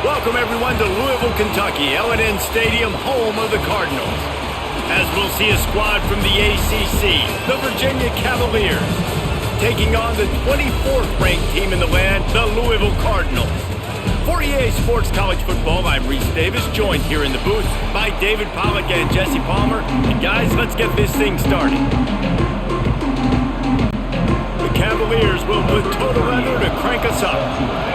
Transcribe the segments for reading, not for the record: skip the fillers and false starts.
Welcome, everyone, to Louisville, Kentucky, L&N Stadium, home of the Cardinals. As we'll see a squad from the ACC, the Virginia Cavaliers, taking on the 24th-ranked team in the land, the Louisville Cardinals. For EA Sports College Football, I'm Reese Davis, joined here in the booth by David Pollack and Jesse Palmer. And guys, let's get this thing started. The Cavaliers will put total leather to crank us up.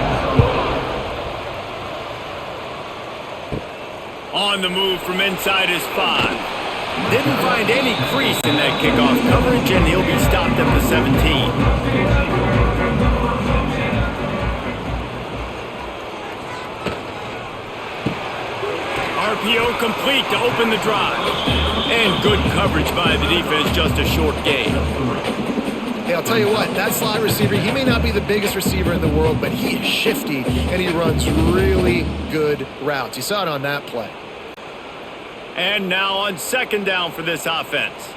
On the move from inside his 5. Didn't find any crease in that kickoff coverage, and he'll be stopped at the 17. RPO complete to open the drive. And good coverage by the defense, just a short gain. Hey, I'll tell you what, that slot receiver, he may not be the biggest receiver in the world, but he is shifty, and he runs really good routes. You saw it on that play. And now on second down for this offense.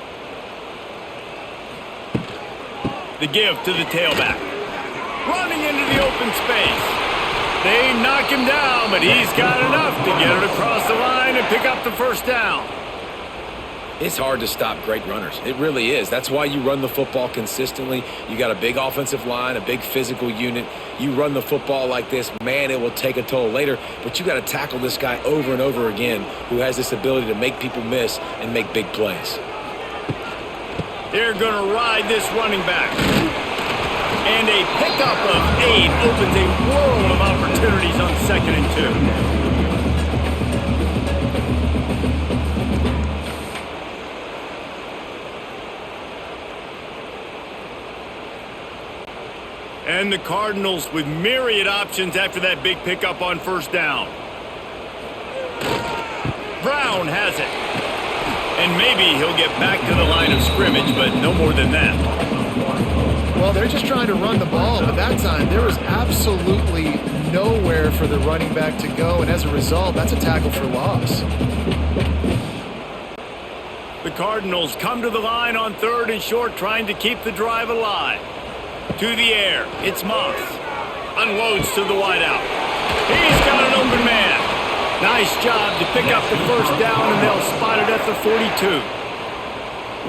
The give to the tailback. Running into the open space. They knock him down, but he's got enough to get it across the line and pick up the first down. It's hard to stop great runners. It really is. That's why you run the football consistently. You got a big offensive line, a big physical unit. You run the football like this, man, it will take a toll later. But you got to tackle this guy over and over again who has this ability to make people miss and make big plays. They're going to ride this running back. And a pickup of 8 opens a world of opportunities on 2nd and 2. And the Cardinals with myriad options after that big pickup on first down. Brown has it. And maybe he'll get back to the line of scrimmage, but no more than that. Well, they're just trying to run the ball, but that time there was absolutely nowhere for the running back to go, and as a result, that's a tackle for loss. The Cardinals come to the line on 3rd and short, trying to keep the drive alive. To the air, it's Moss. Unloads to the wideout. He's got an open man. Nice job to pick up the first down, and they'll spot it at the 42.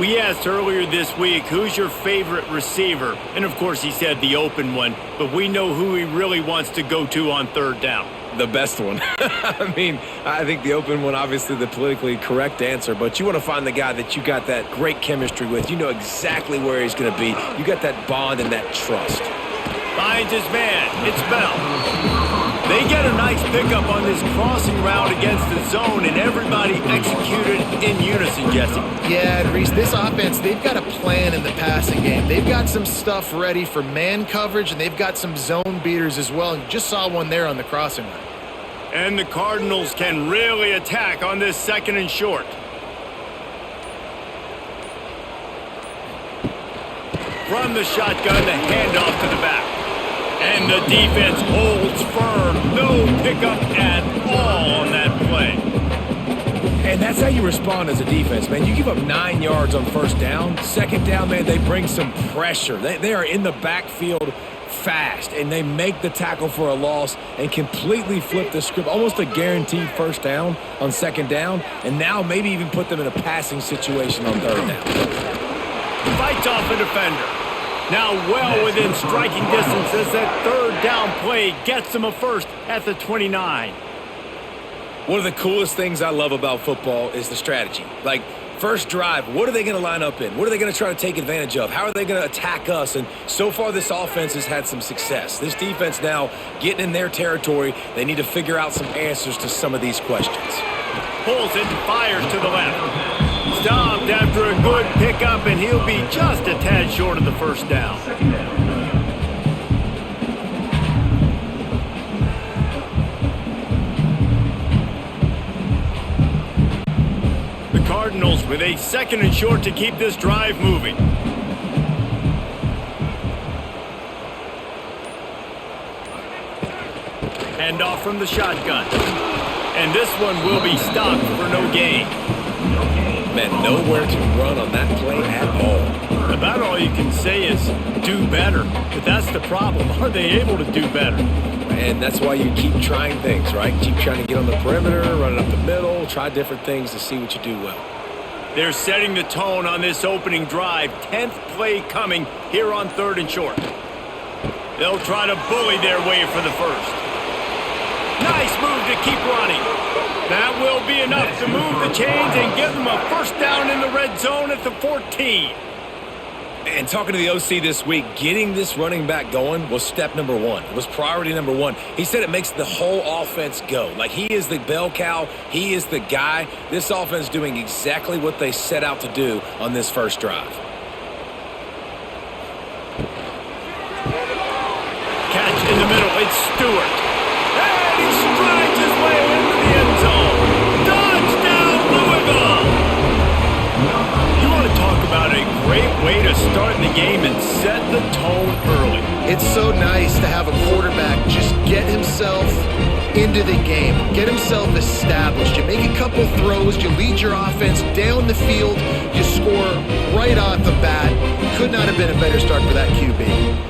We asked earlier this week, who's your favorite receiver? And of course he said the open one, but we know who he really wants to go to on 3rd down. The best one. I mean, I think the open one, obviously the politically correct answer, but you want to find the guy that you got that great chemistry with. You know exactly where he's going to be. You got that bond and that trust. Finds his man. It's Bell. They get a nice pickup on this crossing route against the zone, and everybody executed in unison, Jesse. Yeah, and Reese, this offense, they've got a plan in the passing game. They've got some stuff ready for man coverage, and they've got some zone beaters as well. And you just saw one there on the crossing route. And the Cardinals can really attack on this 2nd and short. From the shotgun, the handoff to the back. And the defense holds firm. No pickup at all on that play. And that's how you respond as a defense, man. You give up 9 yards on first down. 2nd down, man, they bring some pressure. They are in the backfield fast, and they make the tackle for a loss and completely flip the script. Almost a guaranteed first down on 2nd down, and now maybe even put them in a passing situation on 3rd down. Fights off a defender. Now well within striking distance as that 3rd down play gets them a first at the 29. One of the coolest things I love about football is the strategy. Like, first drive, what are they going to line up in? What are they going to try to take advantage of? How are they going to attack us? And so far, this offense has had some success. This defense now getting in their territory, they need to figure out some answers to some of these questions. Pulls it and fires to the left. Stopped after a good pickup, and he'll be just a tad short of the first down. The Cardinals with a 2nd and short to keep this drive moving. Handoff from the shotgun. And this one will be stopped for no gain. Man, nowhere to run on that play at all. About all you can say is do better. But that's the problem. Are they able to do better? And that's why you keep trying things, right? Keep trying to get on the perimeter, run it up the middle, try different things to see what you do well. They're setting the tone on this opening drive. 10th play coming here on 3rd and short. They'll try to bully their way for the first. Nice move to keep running. That will be enough to move the chains and give them a first down in the red zone at the 14. And talking to the OC this week, getting this running back going was step number one. It was priority number one. He said it makes the whole offense go. Like, he is the bell cow. He is the guy. This offense doing exactly what they set out to do on this first drive. Catch in the middle. It's Stewart. And he strides his way into the end zone. Touchdown, Louisville! You want to talk about a great way to start the game and set the tone early. It's so nice to have a quarterback just get himself into the game, get himself established. You make a couple throws, you lead your offense down the field, you score right off the bat. Could not have been a better start for that QB.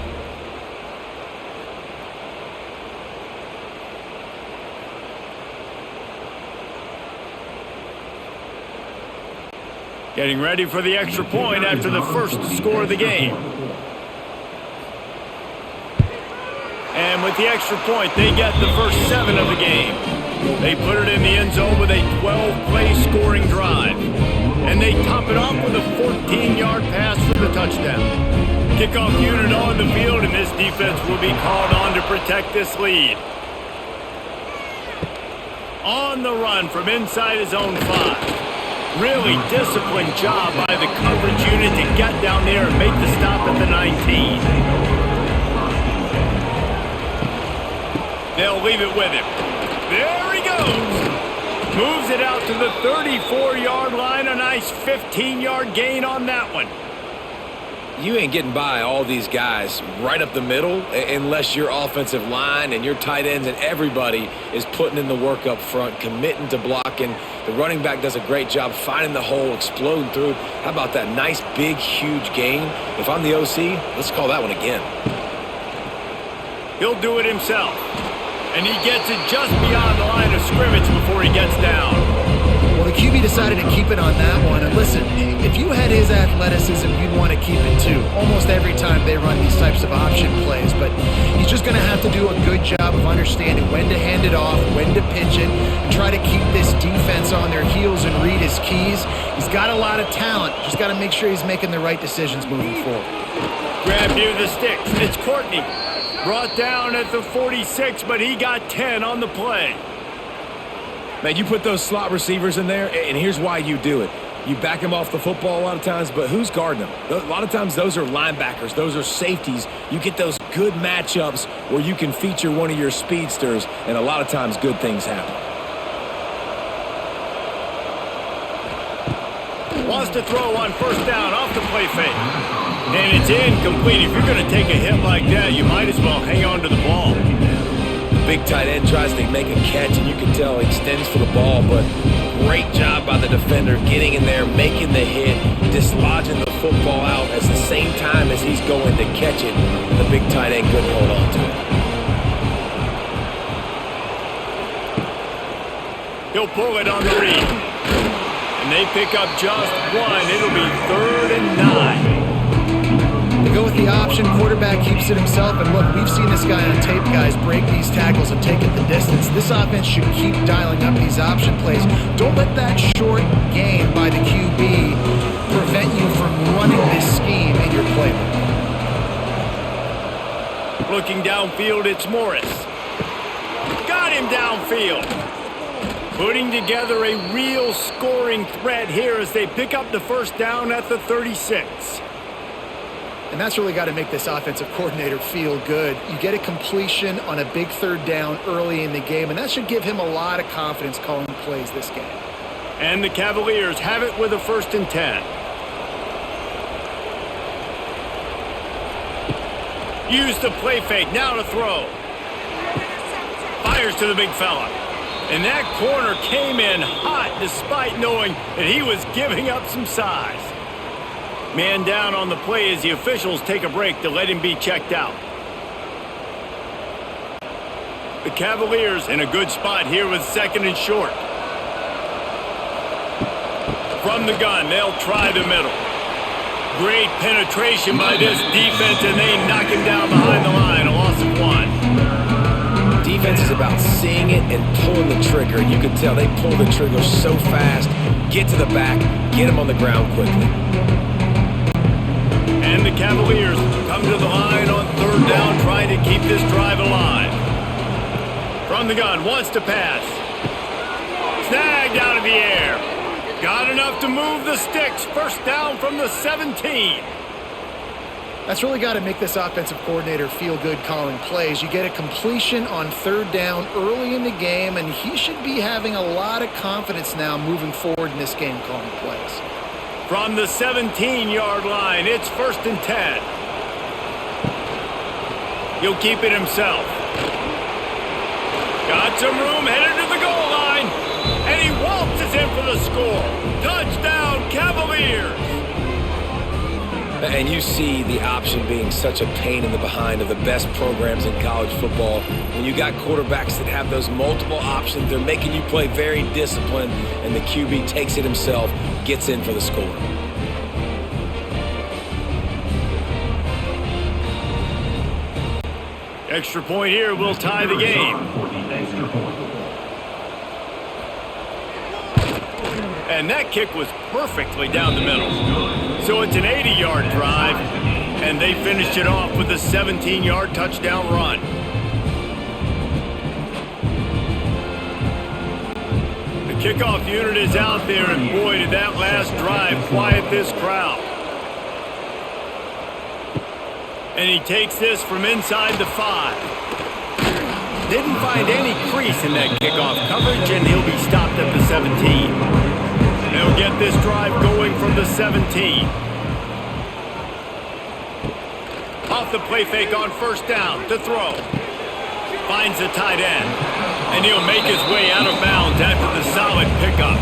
Getting ready for the extra point after the first score of the game. And with the extra point, they get the first 7 of the game. They put it in the end zone with a 12-play scoring drive. And they top it off with a 14-yard pass for the touchdown. Kickoff unit on the field, and this defense will be called on to protect this lead. On the run from inside his own 5. Really disciplined job by the coverage unit to get down there and make the stop at the 19. They'll leave it with him. There he goes. Moves it out to the 34-yard line. A nice 15-yard gain on that one. You ain't getting by all these guys right up the middle unless your offensive line and your tight ends and everybody is putting in the work up front, committing to blocking. The running back does a great job finding the hole, exploding through. How about that nice, big, huge gain? If I'm the OC, let's call that one again. He'll do it himself. And he gets it just beyond the line of scrimmage before he gets down. Well, the QB decided to keep it on that one. And listen, if you had his athleticism, you'd want to keep it too. Almost every time they run these types of option plays. But he's just going to have to do a good job of understanding when to hand it off, when to pitch it, and try to keep this defense on their heels and read his keys. He's got a lot of talent. Just got to make sure he's making the right decisions moving forward. Grab near the sticks. It's Courtney. Brought down at the 46, but he got 10 on the play. Man, you put those slot receivers in there, and here's why you do it. You back them off the football a lot of times, but who's guarding them? A lot of times those are linebackers. Those are safeties. You get those good matchups where you can feature one of your speedsters, and a lot of times good things happen. Wants to throw on first down off the play fake. And it's incomplete. If you're going to take a hit like that, you might as well hang on to the ball. Big tight end tries to make a catch, and you can tell he extends for the ball, but great job by the defender getting in there, making the hit, dislodging the football out at the same time as he's going to catch it. The big tight end couldn't hold on to it. He'll pull it on the read. And they pick up just one. It'll be 3rd and 9. Go with the option, quarterback keeps it himself, and look, we've seen this guy on tape, guys, break these tackles and take it the distance. This offense should keep dialing up these option plays. Don't let that short gain by the QB prevent you from running this scheme in your playbook. Looking downfield, it's Morris. Got him downfield. Putting together a real scoring threat here as they pick up the first down at the 36. And that's really got to make this offensive coordinator feel good. You get a completion on a big 3rd down early in the game, and that should give him a lot of confidence calling plays this game. And the Cavaliers have it with a 1st and 10. Use the play fake, now to throw. Fires to the big fella. And that corner came in hot despite knowing that he was giving up some size. Man down on the play as the officials take a break to let him be checked out. The Cavaliers in a good spot here with 2nd and short. From the gun, they'll try the middle. Great penetration by this defense, and they knock him down behind the line. A loss of 1. Defense is about seeing it and pulling the trigger. And you can tell they pull the trigger so fast. Get to the back, get him on the ground quickly. And the Cavaliers come to the line on 3rd down, trying to keep this drive alive. From the gun, wants to pass. Snagged out of the air. Got enough to move the sticks. 1st down from the 17. That's really got to make this offensive coordinator feel good calling plays. You get a completion on 3rd down early in the game, and he should be having a lot of confidence now moving forward in this game calling plays. From the 17-yard line, it's 1st and 10. He'll keep it himself. Got some room, headed to the goal line, and he waltzes in for the score. Touchdown, Cavaliers! And you see the option being such a pain in the behind of the best programs in college football. When you got quarterbacks that have those multiple options, they're making you play very disciplined, and the QB takes it himself, gets in for the score. Extra point here will tie the game. And that kick was perfectly down the middle. So it's an 80-yard drive, and they finished it off with a 17-yard touchdown run. The kickoff unit is out there, and boy, did that last drive quiet this crowd. And he takes this from inside the 5. Didn't find any crease in that kickoff coverage, and he'll be stopped at the 17. They'll get this drive going from the 17. Off the play fake on 1st down to throw. Finds the tight end. And he'll make his way out of bounds after the solid pickup.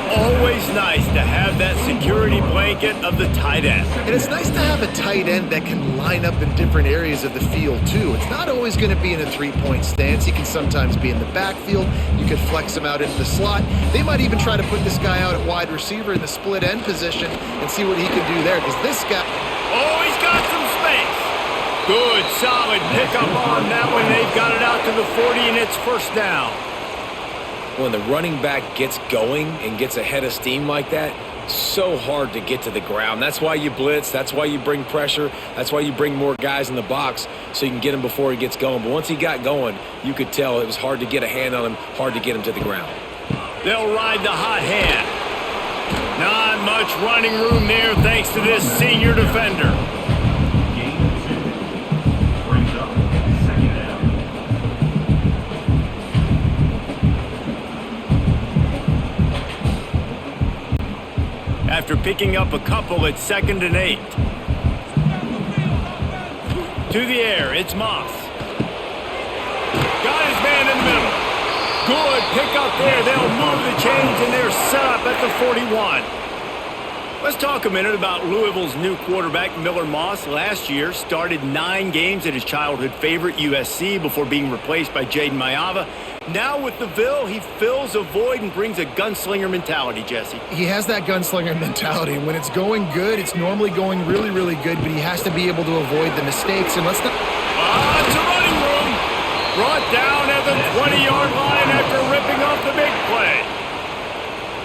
Always nice to have that security blanket of the tight end. And it's nice to have a tight end that can line up in different areas of the field, too. It's not always going to be in a 3-point stance. He can sometimes be in the backfield. You could flex him out into the slot. They might even try to put this guy out at wide receiver in the split end position and see what he can do there, because this guy... Oh, he's got some space. Good, solid pickup on that one. They've got it out to the 40, and it's 1st down. When the running back gets going and gets ahead of steam like that, so hard to get to the ground. That's why you blitz. That's why you bring pressure. That's why you bring more guys in the box so you can get him before he gets going. But once he got going, you could tell it was hard to get a hand on him, hard to get him to the ground. They'll ride the hot hand. Not much running room there thanks to this senior defender. After picking up a couple at 2nd and 8. To the air, it's Moss. Got his man in the middle. Good pick up there. They'll move the chains, and they're set up at the 41. Let's talk a minute about Louisville's new quarterback, Miller Moss. Last year, started 9 games at his childhood favorite, USC, before being replaced by Jaden Mayava. Now with the Ville, he fills a void and brings a gunslinger mentality, Jesse. He has that gunslinger mentality. When it's going good, it's normally going really, really good, but he has to be able to avoid the mistakes. And let's not... It's a running room. Brought down at the 20-yard line after ripping off the big play.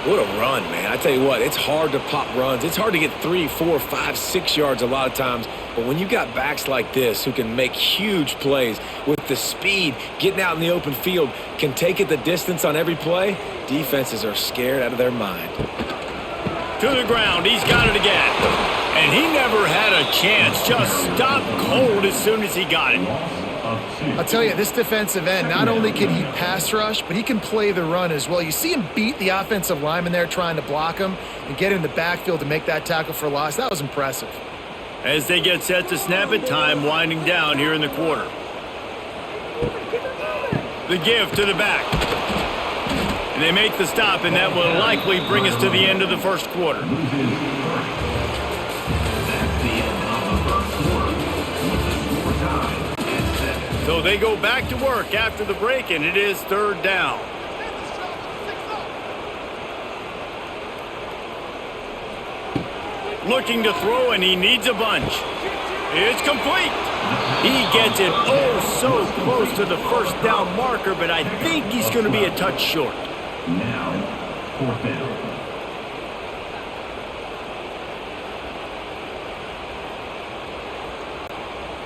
What a run, man. I tell you what, it's hard to pop runs. It's hard to get 3, 4, 5, 6 yards a lot of times. But when you got backs like this who can make huge plays with the speed, getting out in the open field, can take it the distance on every play, defenses are scared out of their mind. To the ground, he's got it again. And he never had a chance, just stopped cold as soon as he got it. I'll tell you, this defensive end, not only can he pass rush, but he can play the run as well. You see him beat the offensive lineman there trying to block him and get in the backfield to make that tackle for loss. That was impressive. As they get set to snap it, time winding down here in the quarter. The give to the back. And they make the stop, and that will likely bring us to the end of the first quarter. So they go back to work after the break, and it is third down. Looking to throw, and he needs a bunch. It's complete. He gets it oh so close to the first down marker, but I think he's going to be a touch short. Now, fourth down.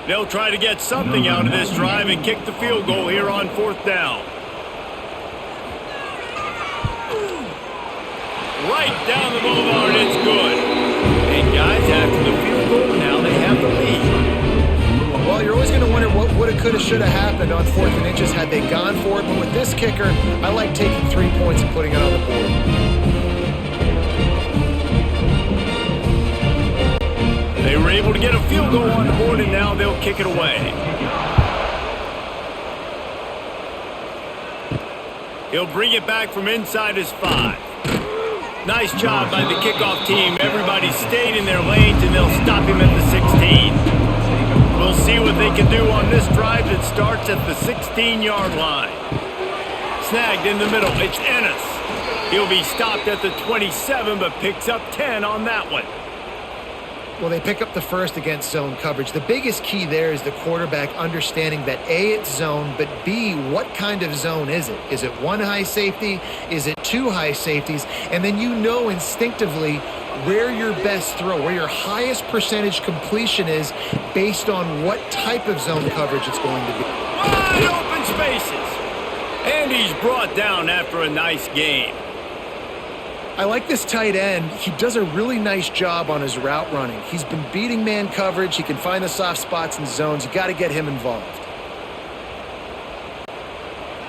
They'll try to get something out of this drive and kick the field goal here on fourth down. Right down the boulevard, it's good. And guys, after the field goal, now they have the lead. Well, you're always going to wonder what woulda, coulda, shoulda happened on 4th and inches had they gone for it. But with this kicker, I like taking 3 points and putting it on the board. They were able to get a field goal on the board, and now they'll kick it away. He'll bring it back from inside his 5. Nice job by the kickoff team. Everybody stayed in their lanes, and they'll stop him at the 16. We'll see what they can do on this drive that starts at the 16-yard line. Snagged in the middle, it's Ennis. He'll be stopped at the 27, but picks up 10 on that one. Well, they pick up the first against zone coverage. The biggest key there is the quarterback understanding that A, it's zone, but B, what kind of zone is it? Is it 1 high safety? Is it 2 high safeties? And then you know instinctively where your best throw, where your highest percentage completion is based on what type of zone coverage it's going to be. Wide open spaces. And he's brought down after a nice game. I like this tight end. He does a really nice job on his route running. He's been beating man coverage. He can find the soft spots and zones. You got to get him involved.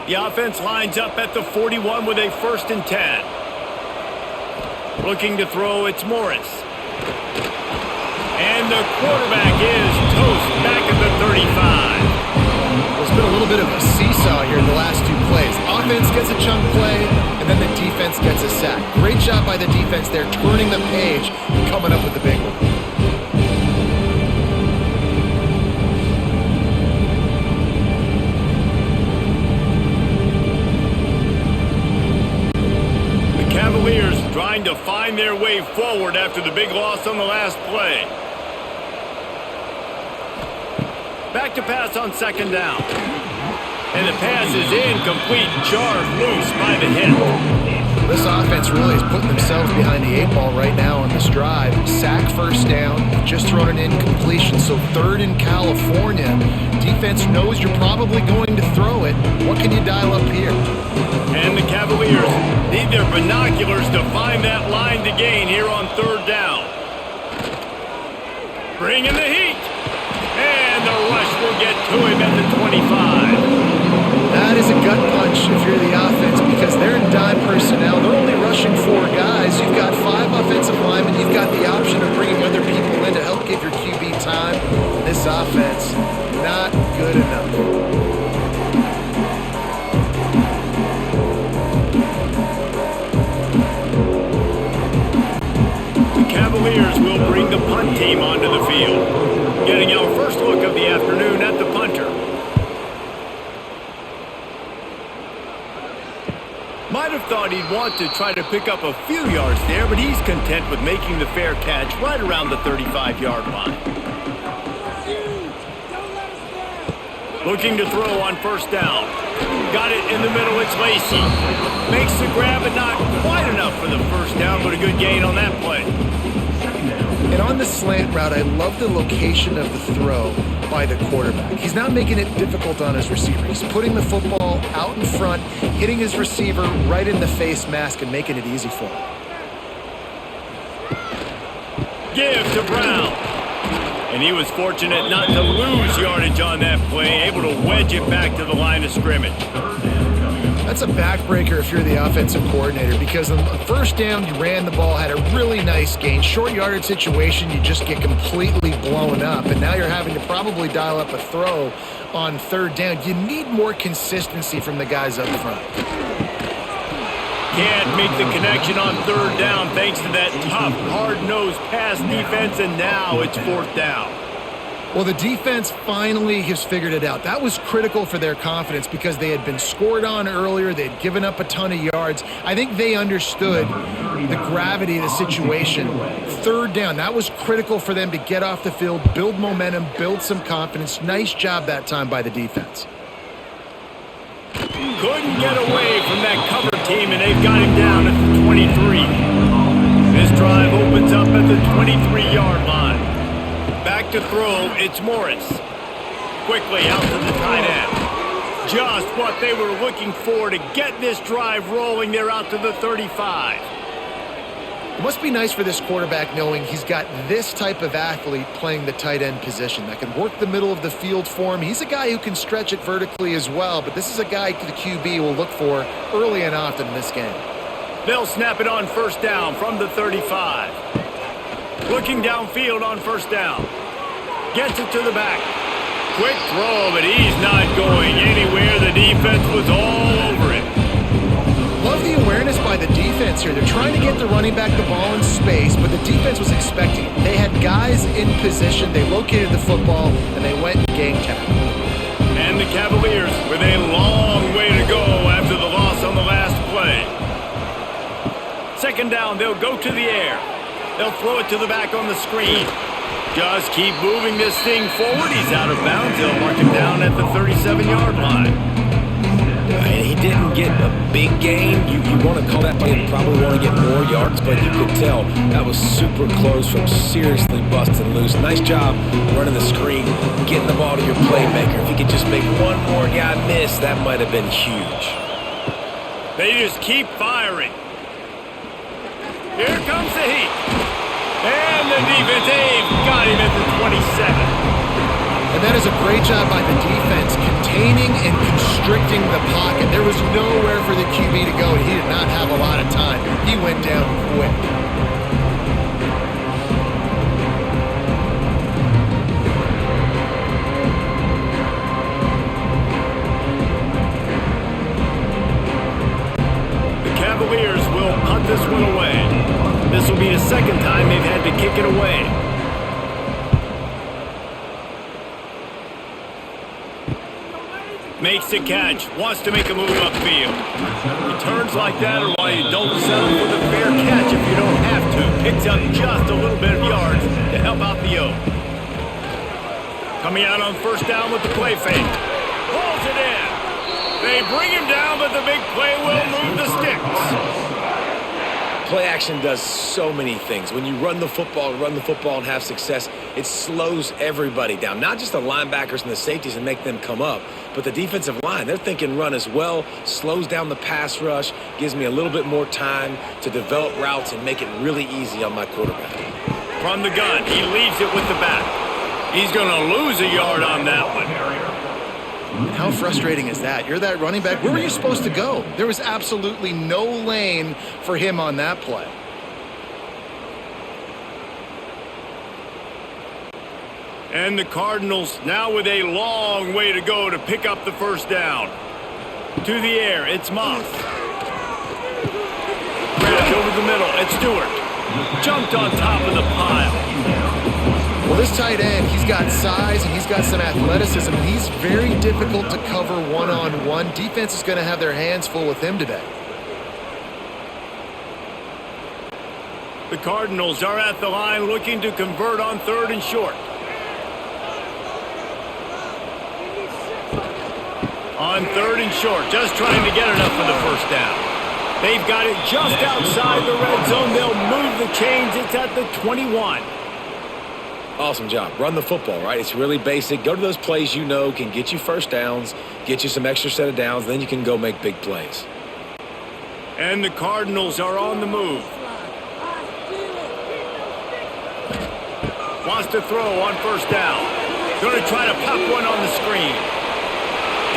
The offense lines up at the 41 with a 1st and 10. Looking to throw, it's Morris. And the quarterback is toast back at the 35. There's been a little bit of a seesaw here in the last 2 plays. Offense gets a chunk play, and then the defense gets a sack. Great job by the defense there, turning the page and coming up with the big one. The Cavaliers trying to find their way forward after the big loss on the last play. Back to pass on 2nd down. And the pass is incomplete, jarred loose by the hit. This offense really is putting themselves behind the 8 ball right now on this drive. Sack 1st down, just thrown an incompletion, so 3rd in California. Defense knows you're probably going to throw it. What can you dial up here? And the Cavaliers need their binoculars to find that line to gain here on 3rd down. Bringing the heat. And the rush will get to him at the 25. That is a gut punch if you're the offense because they're in dime personnel. They're only rushing 4 guys. You've got 5 offensive linemen. You've got the option of bringing other people in to help give your QB time. This offense, not good enough. The Cavaliers will bring the punt team onto the field. Getting our first look of the afternoon at the punter. Might have thought he'd want to try to pick up a few yards there, but he's content with making the fair catch right around the 35-yard line. Looking to throw on 1st down. Got it in the middle, it's Lacey. Makes the grab, but not quite enough for the 1st down, but a good gain on that play. And on the slant route, I love the location of the throw by the quarterback. He's not making it difficult on his receiver. He's putting the football out in front, hitting his receiver right in the face mask and making it easy for him. Give to Brown. And he was fortunate not to lose yardage on that play, able to wedge it back to the line of scrimmage. That's a backbreaker if you're the offensive coordinator because on 1st down, you ran the ball, had a really nice gain. Short yardage situation, you just get completely blown up. And now you're having to probably dial up a throw on 3rd down. You need more consistency from the guys up front. Can't make the connection on 3rd down thanks to that tough, hard-nosed pass defense, and now it's 4th down. Well, the defense finally has figured it out. That was critical for their confidence because they had been scored on earlier. They had given up a ton of yards. I think they understood the gravity of the situation. Third down, that was critical for them to get off the field, build momentum, build some confidence. Nice job that time by the defense. Couldn't get away from that cover team, and they've got him down at the 23. This drive opens up at the 23-yard line. Back to throw, it's Morris. Quickly out to the tight end. Just what they were looking for to get this drive rolling. They're out to the 35. It must be nice for this quarterback knowing he's got this type of athlete playing the tight end position that can work the middle of the field for him. He's a guy who can stretch it vertically as well, but this is a guy the QB will look for early and often in this game. They'll snap it on first down from the 35. Looking downfield on first down. Gets it to the back. Quick throw, but he's not going anywhere. The defense was all over it. Love the awareness by the defense here. They're trying to get the running back the ball in space, but the defense was expecting it. They had guys in position. They located the football, and they went and game tackle. And the Cavaliers with a long way to go after the loss on the last play. Second down, they'll go to the air. They'll throw it to the back on the screen. Just keep moving this thing forward. He's out of bounds. They'll mark him down at the 37-yard line. And he didn't get a big gain. You want to call that play and probably want to get more yards, but you could tell that was super close from seriously busting loose. Nice job running the screen, getting the ball to your playmaker. If he could just make one more guy miss, that might have been huge. They just keep firing. Here comes the heat. And the defense, they've got him at the 27. And that is a great job by the defense, containing and constricting the pocket. There was nowhere for the QB to go, and he did not have a lot of time. He went down quick. The Cavaliers will punt this one away. This will be the second time they've had to kick it away. Makes the catch, wants to make a move upfield. Returns like that are why you don't settle for the fair catch if you don't have to. Picks up just a little bit of yards to help out the O. Coming out on first down with the play fake. Pulls it in. They bring him down, but the big play will move the sticks. Play action does so many things. When you run the football and have success, it slows everybody down. Not just the linebackers and the safeties and make them come up, but the defensive line. They're thinking run as well, slows down the pass rush, gives me a little bit more time to develop routes and make it really easy on my quarterback. From the gun, he leaves it with the back. He's going to lose a yard on that one. How frustrating is that? You're that running back. Where were you supposed to go? There was absolutely no lane for him on that play. And the Cardinals now with a long way to go to pick up the first down. To the air, it's Moss. Grabbed over the middle, it's Stewart. Jumped on top of the pile. Well, this tight end, he's got size and he's got some athleticism, and he's very difficult to cover one-on-one. Defense is going to have their hands full with him today. The Cardinals are at the line looking to convert on third and short. On third and short, just trying to get enough for the first down. They've got it just outside the red zone. They'll move the chains. It's at the 21. Awesome job. Run the football, right? It's really basic. Go to those plays you know can get you first downs, get you some extra set of downs, then you can go make big plays. And the Cardinals are on the move. Wants to throw on first down. Going to try to pop one on the screen.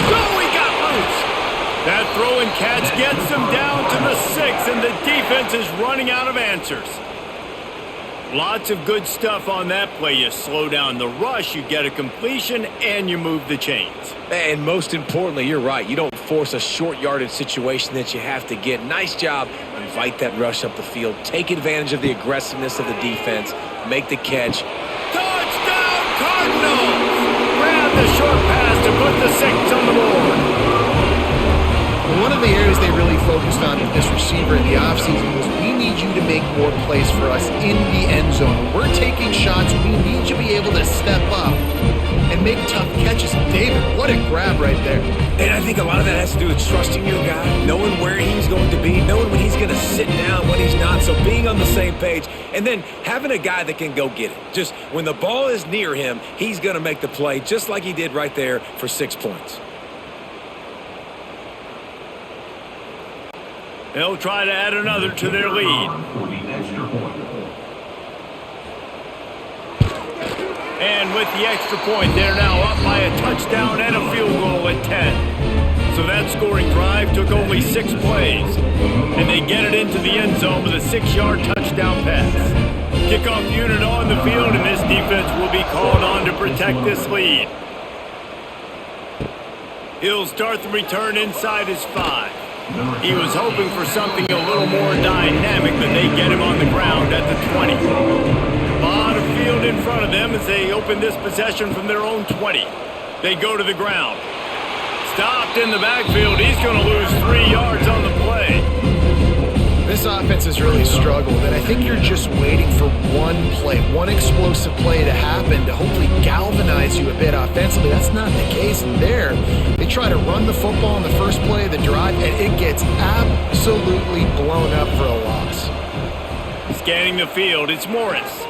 Oh, he got loose. That throw and catch gets them down to the 6, and the defense is running out of answers. Lots of good stuff on that play. You slow down the rush, you get a completion, and you move the chains. And most importantly, you're right. You don't force a short yardage situation that you have to get. Nice job. Invite that rush up the field. Take advantage of the aggressiveness of the defense. Make the catch. Touchdown, Cardinals grab the short pass to put the 6 on the board. One of the areas they really focused on with this receiver in the offseason was we need you to make more plays for us in the end zone. When we're taking shots, we need you to be able to step up and make tough catches. David, what a grab right there. And I think a lot of that has to do with trusting your guy, knowing where he's going to be, knowing when he's going to sit down, when he's not. So being on the same page, and then having a guy that can go get it. Just when the ball is near him, he's going to make the play just like he did right there for 6 points. They'll try to add another to their lead. For the extra point. And with the extra point, they're now up by a touchdown and a field goal at 10. So that scoring drive took only 6 plays. And they get it into the end zone with a 6-yard touchdown pass. Kickoff unit on the field, and this defense will be called on to protect this lead. He'll start the return inside his 5. He was hoping for something a little more dynamic, but they get him on the ground at the 20. A lot of field in front of them as they open this possession from their own 20. They go to the ground. Stopped in the backfield. He's going to lose 3 yards on the play. This offense has really struggled, and I think you're just waiting for one play, one explosive play to happen to hopefully galvanize you a bit offensively. That's not the case there. They try to run the football in the first play of the drive, and it gets absolutely blown up for a loss. Scanning the field, it's Morris.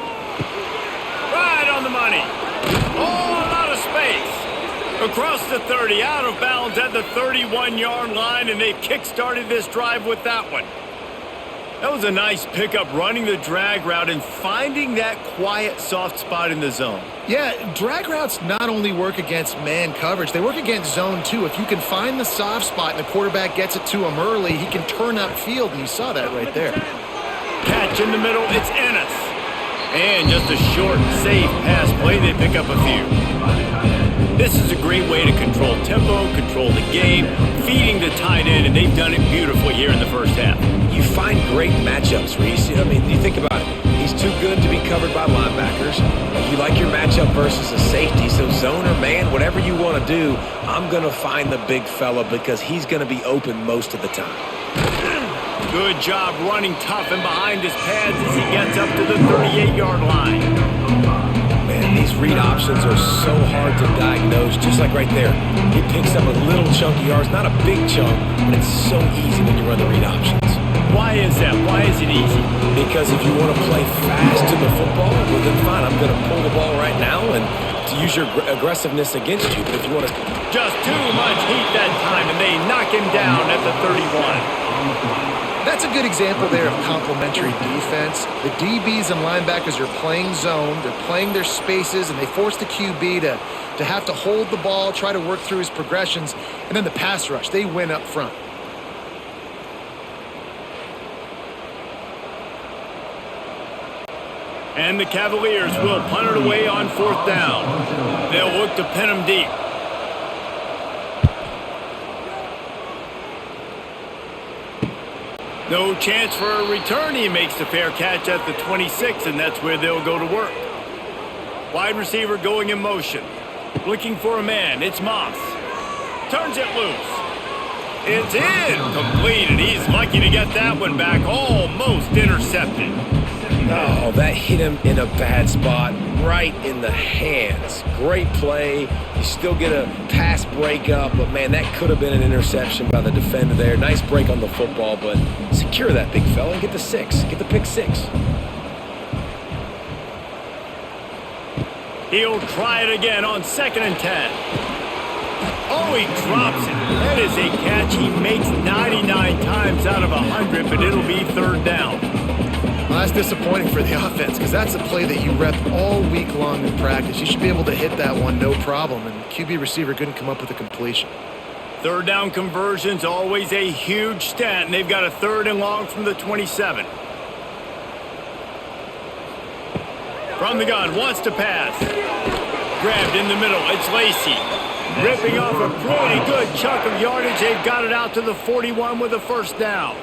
Right on the money. Oh, out of space. Across the 30, out of bounds at the 31-yard line, and they've kick-started this drive with that one. That was a nice pickup, running the drag route and finding that quiet, soft spot in the zone. Yeah, drag routes not only work against man coverage, they work against zone too. If you can find the soft spot and the quarterback gets it to him early, he can turn upfield, and you saw that right there. Catch in the middle, it's Ennis. And just a short, safe pass play, they pick up a few. This is a great way to control tempo, control the game, feeding the tight end, and they've done it beautifully here in the first half. You find great matchups, Reese. I mean, you think about it. He's too good to be covered by linebackers. You like your matchup versus a safety, so zone or man, whatever you want to do, I'm going to find the big fella because he's going to be open most of the time. Good job running tough and behind his pads as he gets up to the 38-yard line. Man, these read options are so hard to diagnose, just like right there. He picks up a little chunk of yards, not a big chunk, but it's so easy when you run the read options. Why is that? Why is it easy? Because if you want to play fast to the football, well then fine, I'm going to pull the ball right now and to use your aggressiveness against you. But if you want to... Just too much heat that time, and they knock him down at the 31. That's a good example there of complementary defense. The DBs and linebackers are playing zone, they're playing their spaces, and they force the QB to have to hold the ball, try to work through his progressions, and then the pass rush, they win up front. And the Cavaliers will punt it away on 4th down. They'll look to pin him deep. No chance for a return. He makes the fair catch at the 26, and that's where they'll go to work. Wide receiver going in motion. Looking for a man. It's Moss. Turns it loose. It's in. Completed. He's lucky to get that one back. Almost intercepted. Oh, that hit him in a bad spot, right in the hands. Great play. You still get a pass breakup, but man, that could have been an interception by the defender there. Nice break on the football, but secure that big fella and get the 6. Get the pick 6. He'll try it again on 2nd and 10. Oh, he drops it. That is a catch he makes 99 times out of 100, but it'll be 3rd down. Well, that's disappointing for the offense because that's a play that you rep all week long in practice. You should be able to hit that one no problem, and QB receiver couldn't come up with a completion. 3rd down conversion's always a huge stat, and they've got a 3rd and long from the 27. From the gun, wants to pass. Grabbed in the middle, it's Lacey. Ripping off a pretty good chunk of yardage. They've got it out to the 41 with a 1st down.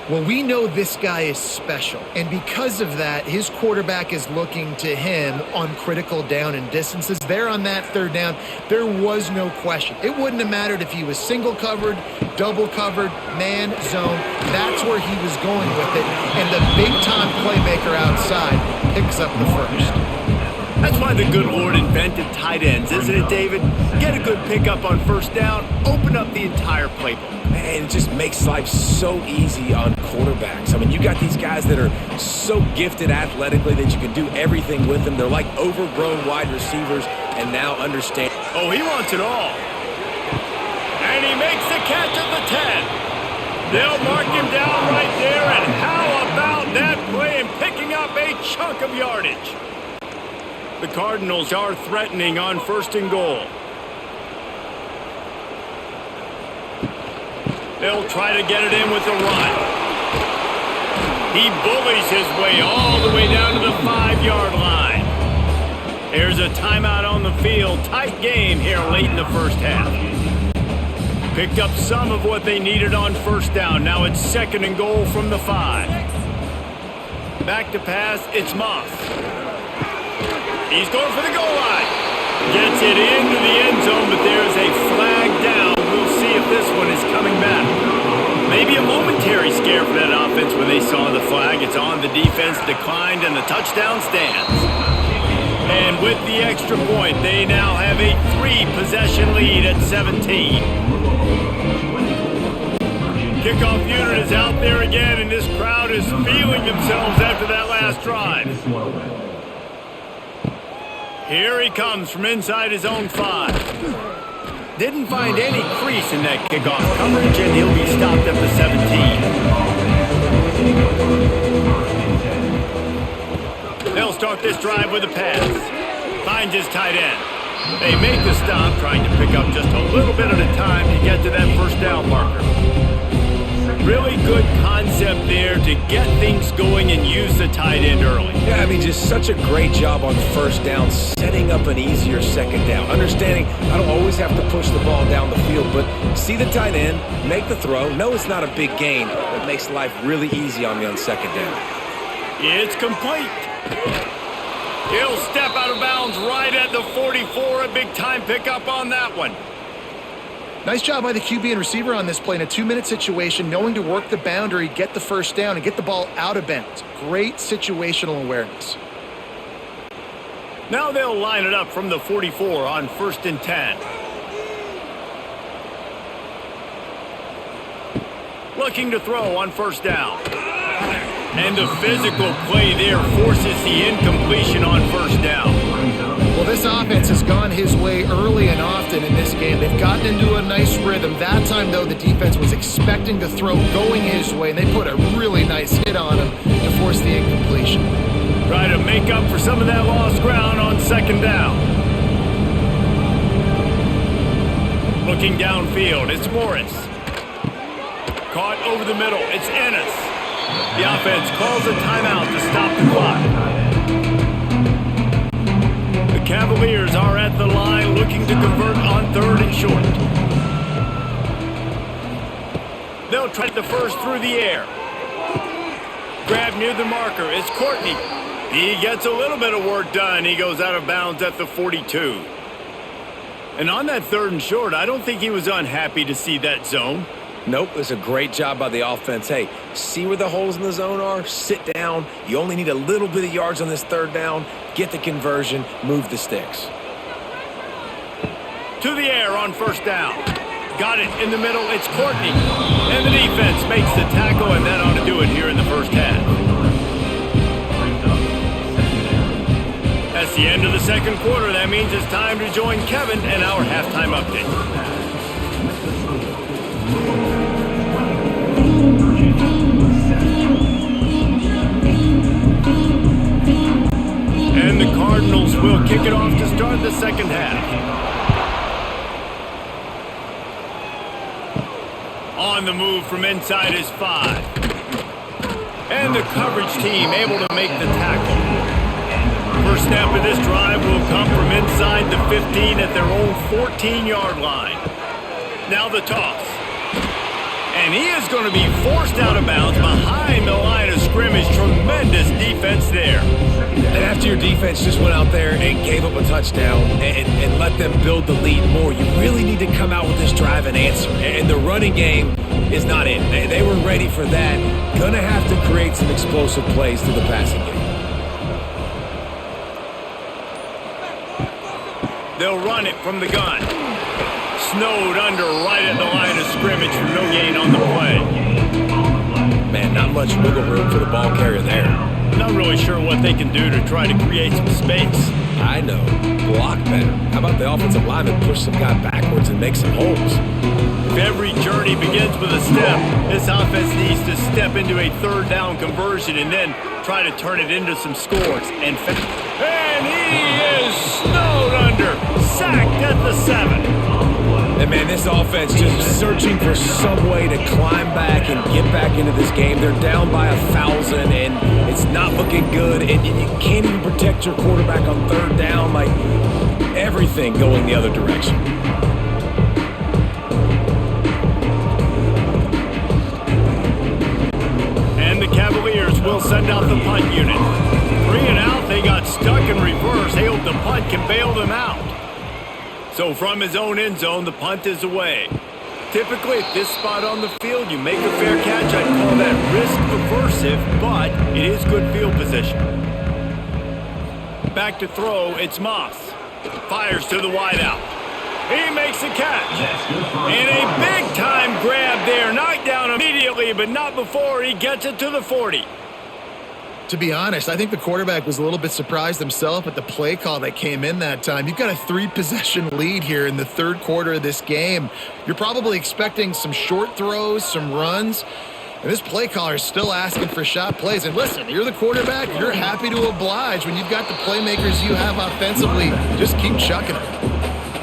Well, we know this guy is special, and because of that, his quarterback is looking to him on critical down and distances. There on that third down, there was no question. It wouldn't have mattered if he was single covered, double covered, man, zone. That's where he was going with it, and the big-time playmaker outside picks up the first. That's why the good Lord invented tight ends, isn't it, David? Get a good pickup on first down, open up the entire playbook. Man, it just makes life so easy on quarterbacks. I mean, you got these guys that are so gifted athletically that you can do everything with them. They're like overgrown wide receivers, and now understand. Oh, he wants it all. And he makes the catch at the 10. They'll mark him down right there, and how about that play and picking up a chunk of yardage? The Cardinals are threatening on 1st and goal. They'll try to get it in with the run. He bullies his way all the way down to the 5-yard line. There's a timeout on the field. Tight game here late in the first half. Picked up some of what they needed on first down. Now it's 2nd and goal from the 5. Back to pass, it's Moss. He's going for the goal line. Gets it into the end zone, but there's a flag down. We'll see if this one is coming back. Maybe a momentary scare for that offense when they saw the flag. It's on, the defense declined, and the touchdown stands. And with the extra point, they now have a 3-possession lead at 17. Kickoff unit is out there again, and this crowd is feeling themselves after that last drive. Here he comes from inside his own 5. Didn't find any crease in that kickoff coverage, and he'll be stopped at the 17. They'll start this drive with a pass. Finds his tight end. They make the stop, trying to pick up just a little bit at a time to get to that first down marker. Really good concept there to get things going and use the tight end early. Yeah, I mean, just such a great job on first down, setting up an easier second down. Understanding I don't always have to push the ball down the field, but see the tight end, make the throw. No, it's not a big gain, but makes life really easy on me on second down. It's complete. He'll step out of bounds right at the 44. A big-time pickup on that one. Nice job by the QB and receiver on this play in a 2-minute situation, knowing to work the boundary, get the first down, and get the ball out of bounds. Great situational awareness. Now they'll line it up from the 44 on 1st and 10. Looking to throw on first down. And the physical play there forces the incompletion on first down. Well, this offense has gone his way early and often in this game. They've gotten into a nice rhythm. That time, though, the defense was expecting the throw going his way, and they put a really nice hit on him to force the incompletion. Try to make up for some of that lost ground on 2nd down. Looking downfield, it's Morris. Caught over the middle, it's Ennis. The offense calls a timeout to stop the clock. The Cavaliers are at the line looking to convert on 3rd and short. They'll try the first through the air. Grab near the marker. It's Courtney. He gets a little bit of work done. He goes out of bounds at the 42. And on that 3rd and short, I don't think he was unhappy to see that zone. Nope, it's a great job by the offense. Hey, see where the holes in the zone are? Sit down. You only need a little bit of yards on this 3rd down. Get the conversion. Move the sticks. To the air on first down. Got it in the middle. It's Courtney. And the defense makes the tackle, and that ought to do it here in the first half. That's the end of the 2nd quarter. That means it's time to join Kevin and our halftime update. And the Cardinals will kick it off to start the 2nd half. On the move from inside his 5. And the coverage team able to make the tackle. First snap of this drive will come from inside the 15 at their own 14-yard line. Now the toss. And he is going to be forced out of bounds behind the line of scrimmage. Tremendous defense there. And after your defense just went out there and gave up a touchdown and let them build the lead more, you really need to come out with this drive and answer. And the running game is not in. They were ready for that. Going to have to create some explosive plays through the passing game. They'll run it from the gun. Snowed under right at the line of scrimmage for no gain on the play. Man, not much wiggle room for the ball carrier there. Not really sure what they can do to try to create some space. I know. Block better. How about the offensive lineman push some guy backwards and make some holes? If every journey begins with a step, this offense needs to step into a third down conversion and then try to turn it into some scores. And he is snowed under. Sacked at the 7. And man, this offense just searching for some way to climb back and get back into this game. They're down by 1,000 and it's not looking good. And you can't even protect your quarterback on third down. Like, everything going the other direction. And the Cavaliers will send out the punt unit. 3 and out, they got stuck in reverse. They hope the punt can bail them out. So from his own end zone, the punt is away. Typically at this spot on the field, you make a fair catch. I'd call that risk aversive, but it is good field position. Back to throw, it's Moss. Fires to the wideout. He makes a catch. And a big-time grab there. Knocked down immediately, but not before he gets it to the 40. To be honest, I think the quarterback was a little bit surprised himself at the play call that came in that time. You've got a 3-possession lead here in the third quarter of this game. You're probably expecting some short throws, some runs, and this play caller is still asking for shot plays. And listen, you're the quarterback. You're happy to oblige when you've got the playmakers you have offensively. Just keep chucking them.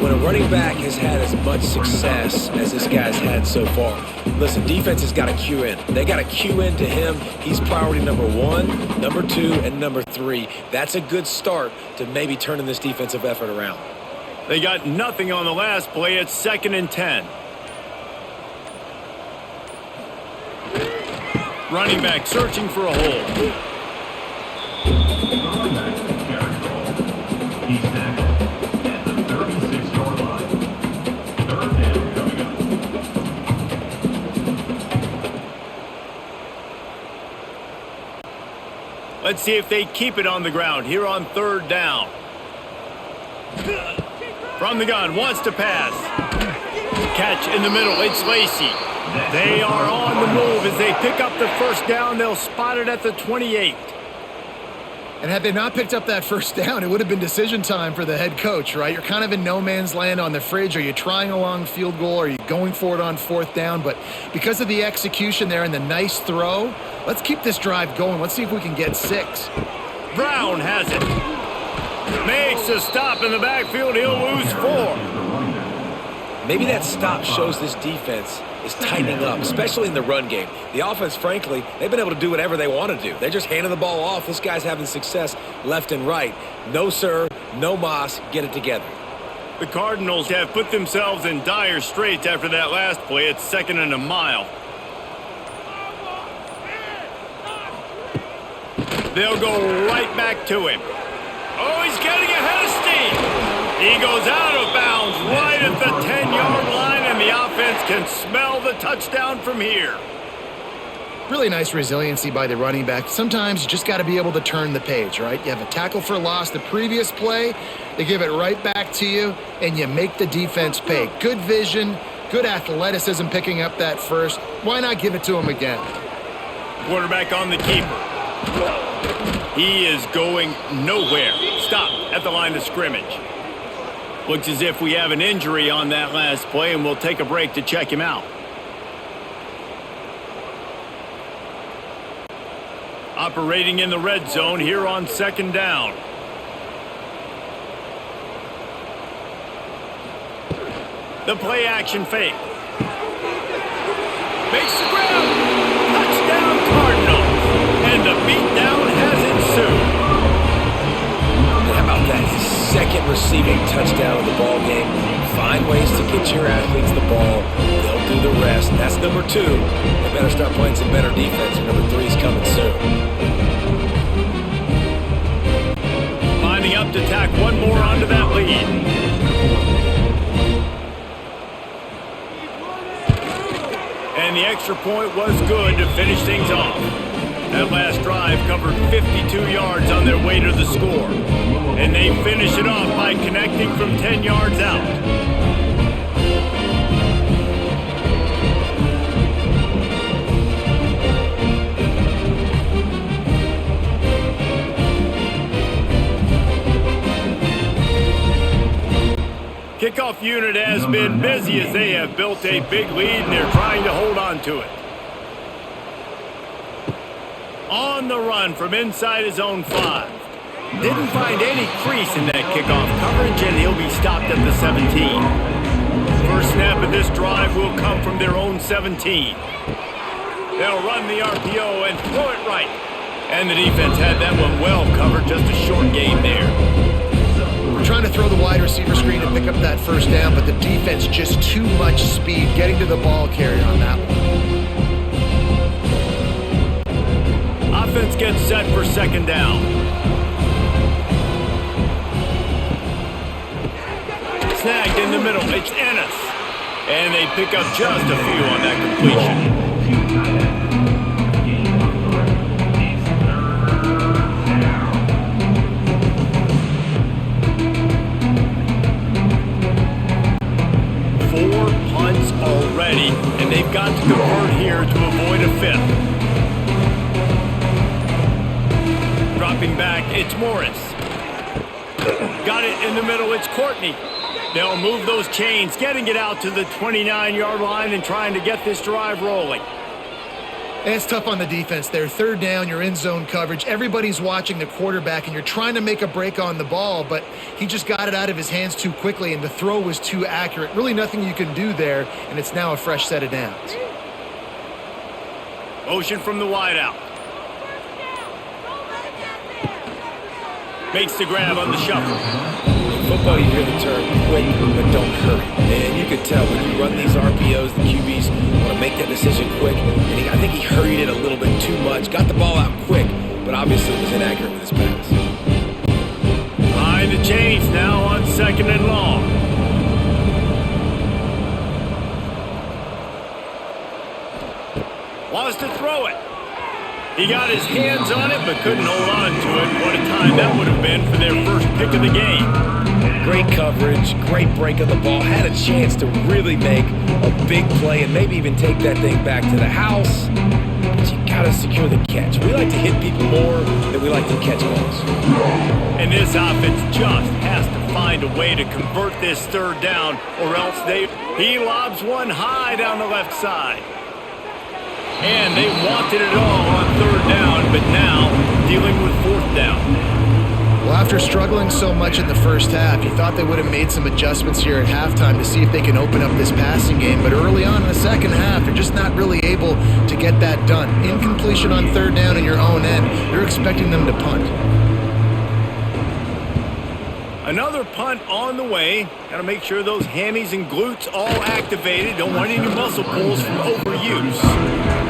When a running back has had as much success as this guy's had so far, listen, defense has got to cue in. They got to cue in to him. He's priority number 1, number 2, and number 3. That's a good start to maybe turning this defensive effort around. They got nothing on the last play. It's 2nd and 10. Running back searching for a hole. He's tackled at the 36-yard line. Third down coming up. Let's see if they keep it on the ground here on 3rd down. From the gun, wants to pass. Catch in the middle, it's Lacey. They are on the move as they pick up the first down. They'll spot it at the 28. And had they not picked up that first down, it would have been decision time for the head coach, right? You're kind of in no man's land on the fridge. Are you trying a long field goal? Are you going for it on 4th down? But because of the execution there and the nice throw, let's keep this drive going. Let's see if we can get 6. Brown has it. Makes a stop in the backfield. He'll lose 4. Maybe that stop shows this defense is tightening up, especially in the run game. The offense, frankly, they've been able to do whatever they want to do. They're just handing the ball off. This guy's having success left and right. No, sir. No, Moss. Get it together. The Cardinals have put themselves in dire straits after that last play. It's 2nd and a mile. They'll go right back to him. Oh, he's getting ahead of steam. He goes out of bounds right at the 10-yard line, and the offense can smell the touchdown from here. Really nice resiliency by the running back. Sometimes you just got to be able to turn the page, right? You have a tackle for loss the previous play, they give it right back to you, and you make the defense pay. Good vision, good athleticism picking up that first. Why not give it to him again? Quarterback on the keeper. He is going nowhere. Stop at the line of scrimmage. Looks as if we have an injury on that last play, and we'll take a break to check him out. Operating in the red zone here on 2nd down. The play action fake. Makes the grab. Touchdown Cardinals. And the beatdown has ensued. How about that? 2nd receiving touchdown of the ball game. Find ways to get your athletes the ball. They'll through the rest. That's number 2. They better start playing some better defense, and number 3 is coming soon. Lining up to tack one more onto that lead. And the extra point was good to finish things off. That last drive covered 52 yards on their way to the score. And they finish it off by connecting from 10 yards out. Kickoff unit has been busy as they have built a big lead and they're trying to hold on to it. On the run from inside his own 5. Didn't find any crease in that kickoff coverage, and he'll be stopped at the 17. First snap of this drive will come from their own 17. They'll run the RPO and throw it right. And the defense had that one well covered, just a short gain there. We're trying to throw the wide receiver screen and pick up that first down, but the defense just too much speed getting to the ball carrier on that one. Offense gets set for second down. Snagged in the middle. It's Ennis. And they pick up just a few on that completion. 4 punts already, and they've got to convert here to avoid a 5th. Dropping back, it's Morris. Got it in the middle, it's Courtney. They'll move those chains, getting it out to the 29-yard line and trying to get this drive rolling. And it's tough on the defense there. Third down, you're in zone coverage. Everybody's watching the quarterback, and you're trying to make a break on the ball, but he just got it out of his hands too quickly, and the throw was too accurate. Really nothing you can do there, and it's now a fresh set of downs. Motion from the wideout. Makes the grab on the shuffle. In football, you hear the term quick, but don't hurry. And you can tell when you run these RPOs, the QBs want to make that decision quick. And I think he hurried it a little bit too much. Got the ball out quick, but obviously was inaccurate with his pass. Behind the chains now on second and long. Wants to throw it. He got his hands on it, but couldn't hold on to it. What a time that would have been for their first pick of the game. Great coverage, great break of the ball. Had a chance to really make a big play and maybe even take that thing back to the house. But you got to secure the catch. We like to hit people more than we like to catch balls. And this offense just has to find a way to convert this third down, or else he lobs one high down the left side. And they wanted it all on third down, but now dealing with fourth down. Well, after struggling so much in the first half, you thought they would have made some adjustments here at halftime to see if they can open up this passing game. But early on in the second half, you're just not really able to get that done. Incompletion on third down in your own end, you're expecting them to punt. Another punt on the way. Got to make sure those hammies and glutes all activated. Don't want any muscle pulls from overuse.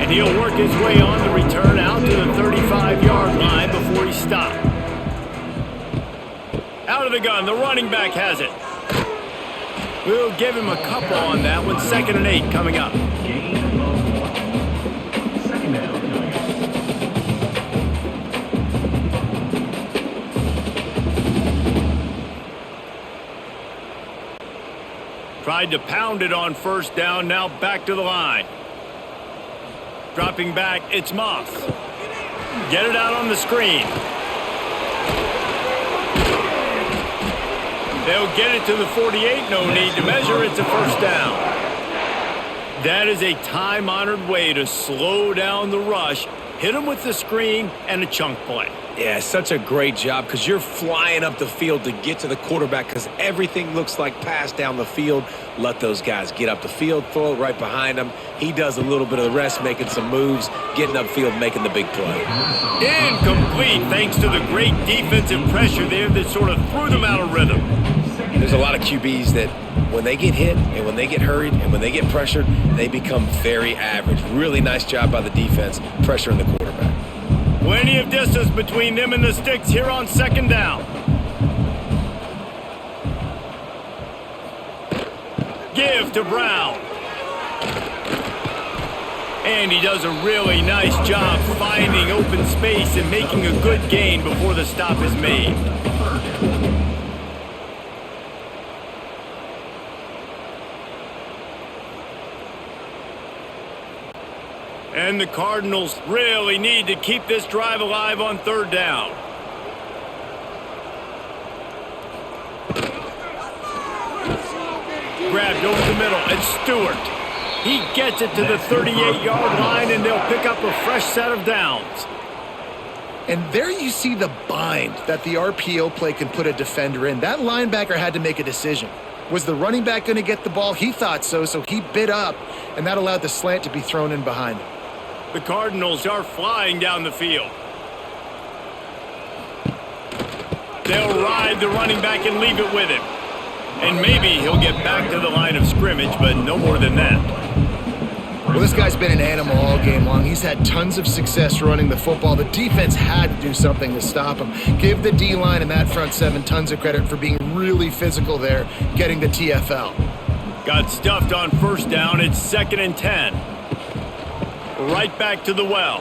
And he'll work his way on the return out to the 35-yard line before he stopped. Out of the gun, the running back has it. We'll give him a couple on that one. 2nd and 8 coming up. Tried to pound it on first down, now back to the line. Dropping back, it's Moss. Get it out on the screen. They'll get it to the 48, no need to measure, it's a first down. That is a time-honored way to slow down the rush, hit them with the screen, and a chunk play. Yeah, such a great job because you're flying up the field to get to the quarterback because everything looks like pass down the field. Let those guys get up the field, throw it right behind him. He does a little bit of the rest, making some moves, getting upfield, making the big play. Incomplete thanks to the great defensive pressure there that sort of threw them out of rhythm. There's a lot of QBs that when they get hit and when they get hurried and when they get pressured, they become very average. Really nice job by the defense, pressuring the quarterback. Plenty of distance between them and the sticks here on second down. Give to Brown. And he does a really nice job finding open space and making a good gain before the stop is made. And the Cardinals really need to keep this drive alive on third down. Grabbed over the middle, and Stewart. He gets it to the 38-yard line, and they'll pick up a fresh set of downs. And there you see the bind that the RPO play can put a defender in. That linebacker had to make a decision. Was the running back going to get the ball? He thought so, so he bit up, and that allowed the slant to be thrown in behind him. The Cardinals are flying down the field. They'll ride the running back and leave it with him. And maybe he'll get back to the line of scrimmage, but no more than that. Well, this guy's been an animal all game long. He's had tons of success running the football. The defense had to do something to stop him. Give the D-line and that front seven tons of credit for being really physical there, getting the TFL. Got stuffed on first down. It's 2nd and 10. Right back to the well.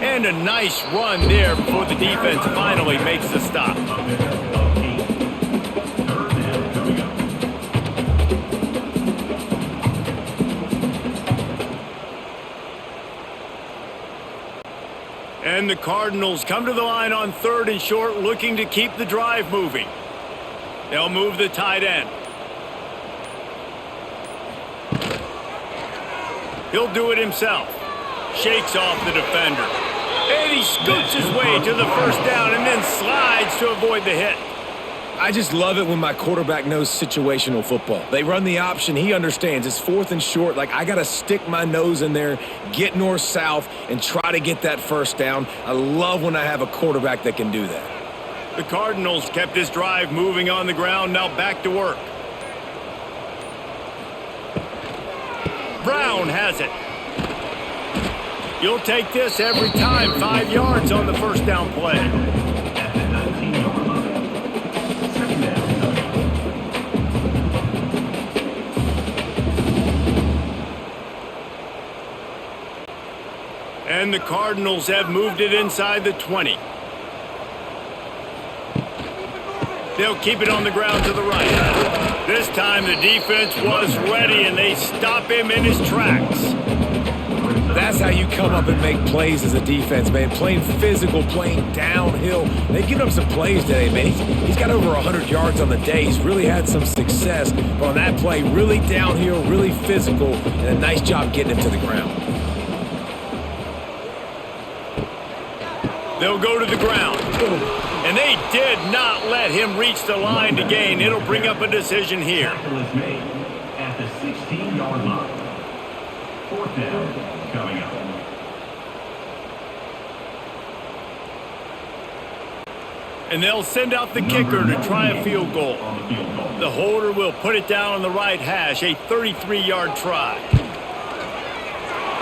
And a nice run there before the defense finally makes the stop. And the Cardinals come to the line on 3rd and short, looking to keep the drive moving. They'll move the tight end. He'll do it himself. Shakes off the defender. And he scoots his way to the first down and then slides to avoid the hit. I just love it when my quarterback knows situational football. They run the option. He understands. It's 4th and short. Like, I got to stick my nose in there, get north-south, and try to get that first down. I love when I have a quarterback that can do that. The Cardinals kept this drive moving on the ground. Now back to work. Brown has it. You'll take this every time. 5 yards on the first down play. At the 19-yard line. Second down. And the Cardinals have moved it inside the 20. They'll keep it on the ground to the right. This time the defense was ready, and they stop him in his tracks. That's how you come up and make plays as a defense, man. Playing physical, playing downhill. They've given up some plays today, man. He's got over 100 yards on the day. He's really had some success. But on that play, really downhill, really physical, and a nice job getting him to the ground. They'll go to the ground. And they did not let him reach the line to gain. It'll bring up a decision here. Tackle is made at the 16-yard line. 4th down coming up. And they'll send out the kicker to try a field goal. The holder will put it down on the right hash, a 33-yard try.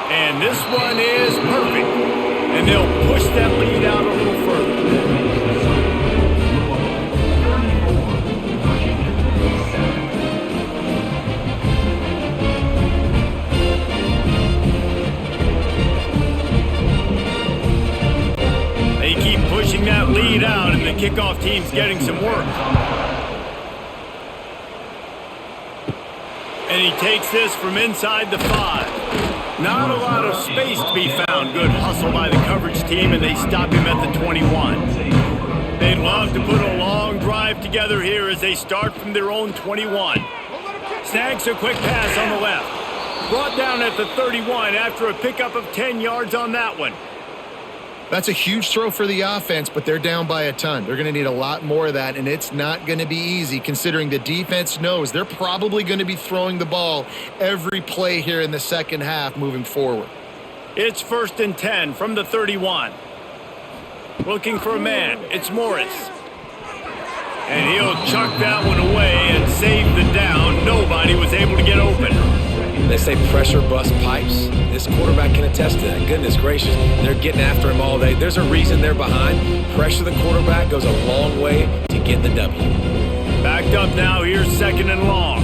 And this one is perfect. And they'll push that lead out a little further. They keep pushing that lead out, and the kickoff team's getting some work. And he takes this from inside the 5. Not a lot of space to be found. Good hustle by the coverage team, and they stop him at the 21. They'd love to put a long drive together here as they start from their own 21. Snags a quick pass on the left. Brought down at the 31 after a pickup of 10 yards on that one. That's a huge throw for the offense, but they're down by a ton. They're going to need a lot more of that, and it's not going to be easy considering the defense knows they're probably going to be throwing the ball every play here in the second half moving forward. It's 1st and 10 from the 31. Looking for a man. It's Morris. And he'll chuck that one away and save the down. Nobody was able to get open. They say pressure bust pipes. This quarterback can attest to that. Goodness gracious, they're getting after him all day. There's a reason they're behind. Pressure the quarterback goes a long way to get the W. Backed up now, here's 2nd and long.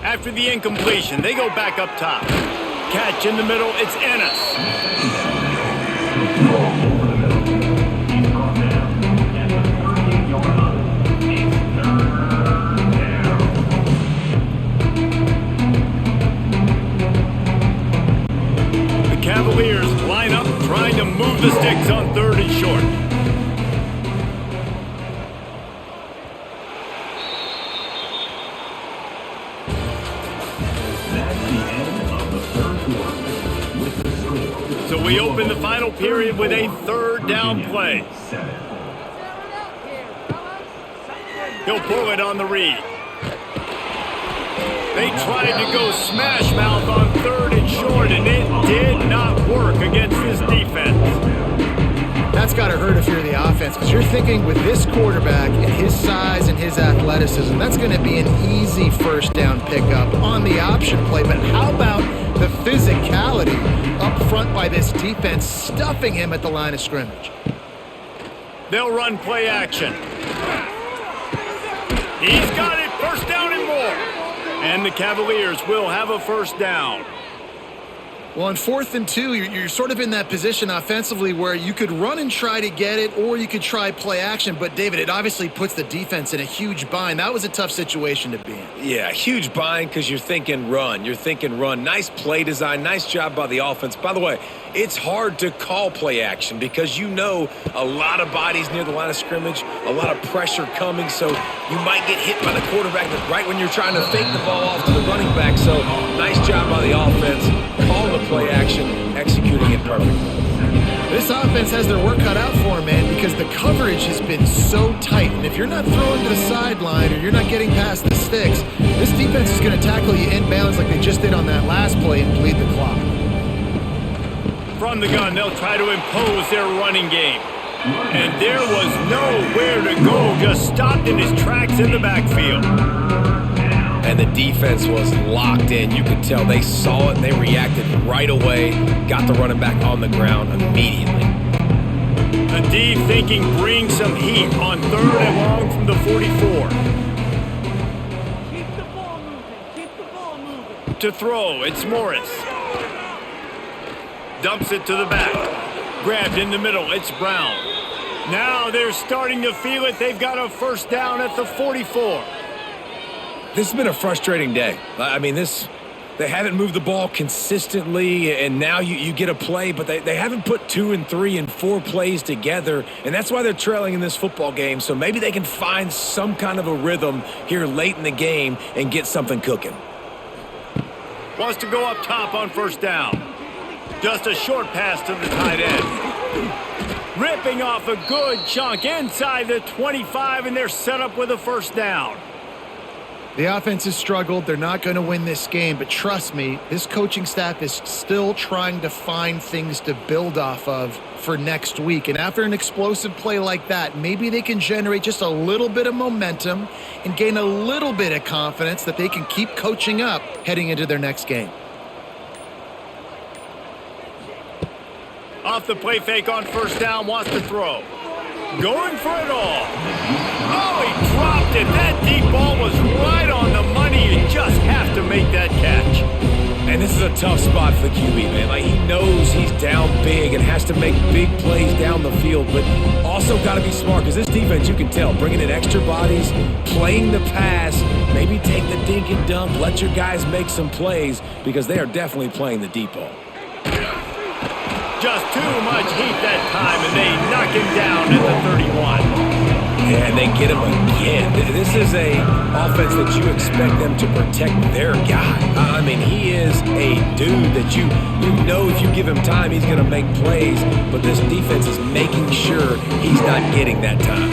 After the incompletion, they go back up top. Catch in the middle, it's Ennis. Cavaliers line up, trying to move the sticks on 3rd and short. That's the end of the 3rd quarter with the score. So we open the final period with a 3rd down play. 7. He'll pull it on the read. They tried to go smash mouth on 3rd and short, and it did not work against this defense. That's got to hurt if you're the offense, because you're thinking with this quarterback and his size and his athleticism, that's going to be an easy 1st down pickup on the option play. But how about the physicality up front by this defense, stuffing him at the line of scrimmage? They'll run play action. He's got it, 1st down and more. And the Cavaliers will have a 1st down. Well, on 4th and 2, you're sort of in that position offensively where you could run and try to get it, or you could try play action. But, David, it obviously puts the defense in a huge bind. That was a tough situation to be in. Yeah, huge bind because you're thinking run. You're thinking run. Nice play design. Nice job by the offense. By the way, it's hard to call play action because you know a lot of bodies near the line of scrimmage, a lot of pressure coming, so you might get hit by the quarterback right when you're trying to fake the ball off to the running back. So nice job by the offense, calling the play action, executing it perfectly. This offense has their work cut out for them, man, because the coverage has been so tight. And if you're not throwing to the sideline or you're not getting past the sticks, this defense is going to tackle you inbounds like they just did on that last play and bleed the clock. From the gun, they'll try to impose their running game. And there was nowhere to go, just stopped in his tracks in the backfield. And the defense was locked in. You could tell they saw it and they reacted right away, got the running back on the ground immediately. The D thinking bring some heat on 3rd and long from the 44. Keep the ball moving. Keep the ball moving. To throw, it's Morris. Dumps it to the back. Grabbed in the middle, it's Brown. Now they're starting to feel it. They've got a 1st down at the 44. This has been a frustrating day. I mean, they haven't moved the ball consistently, and now you get a play, but they haven't put 2 and 3 and 4 plays together, and that's why they're trailing in this football game. So maybe they can find some kind of a rhythm here late in the game and get something cooking. Wants to go up top on 1st down. Just a short pass to the tight end. Ripping off a good chunk inside the 25, and they're set up with a 1st down. The offense has struggled. They're not going to win this game, but trust me, this coaching staff is still trying to find things to build off of for next week. And after an explosive play like that, maybe they can generate just a little bit of momentum and gain a little bit of confidence that they can keep coaching up heading into their next game. Off the play fake on 1st down, wants to throw. Going for it all. Oh, he dropped it. That deep ball was right on the money. You just have to make that catch. And this is a tough spot for the QB, man. Like, he knows he's down big and has to make big plays down the field, but also got to be smart because this defense, you can tell, bringing in extra bodies, playing the pass, maybe take the dink and dunk, let your guys make some plays because they are definitely playing the deep ball. Just too much heat that time, and they knock him down at the 31. And they get him again. This is a offense that you expect them to protect their guy. I mean, he is a dude that you know if you give him time, he's going to make plays, but this defense is making sure he's not getting that time.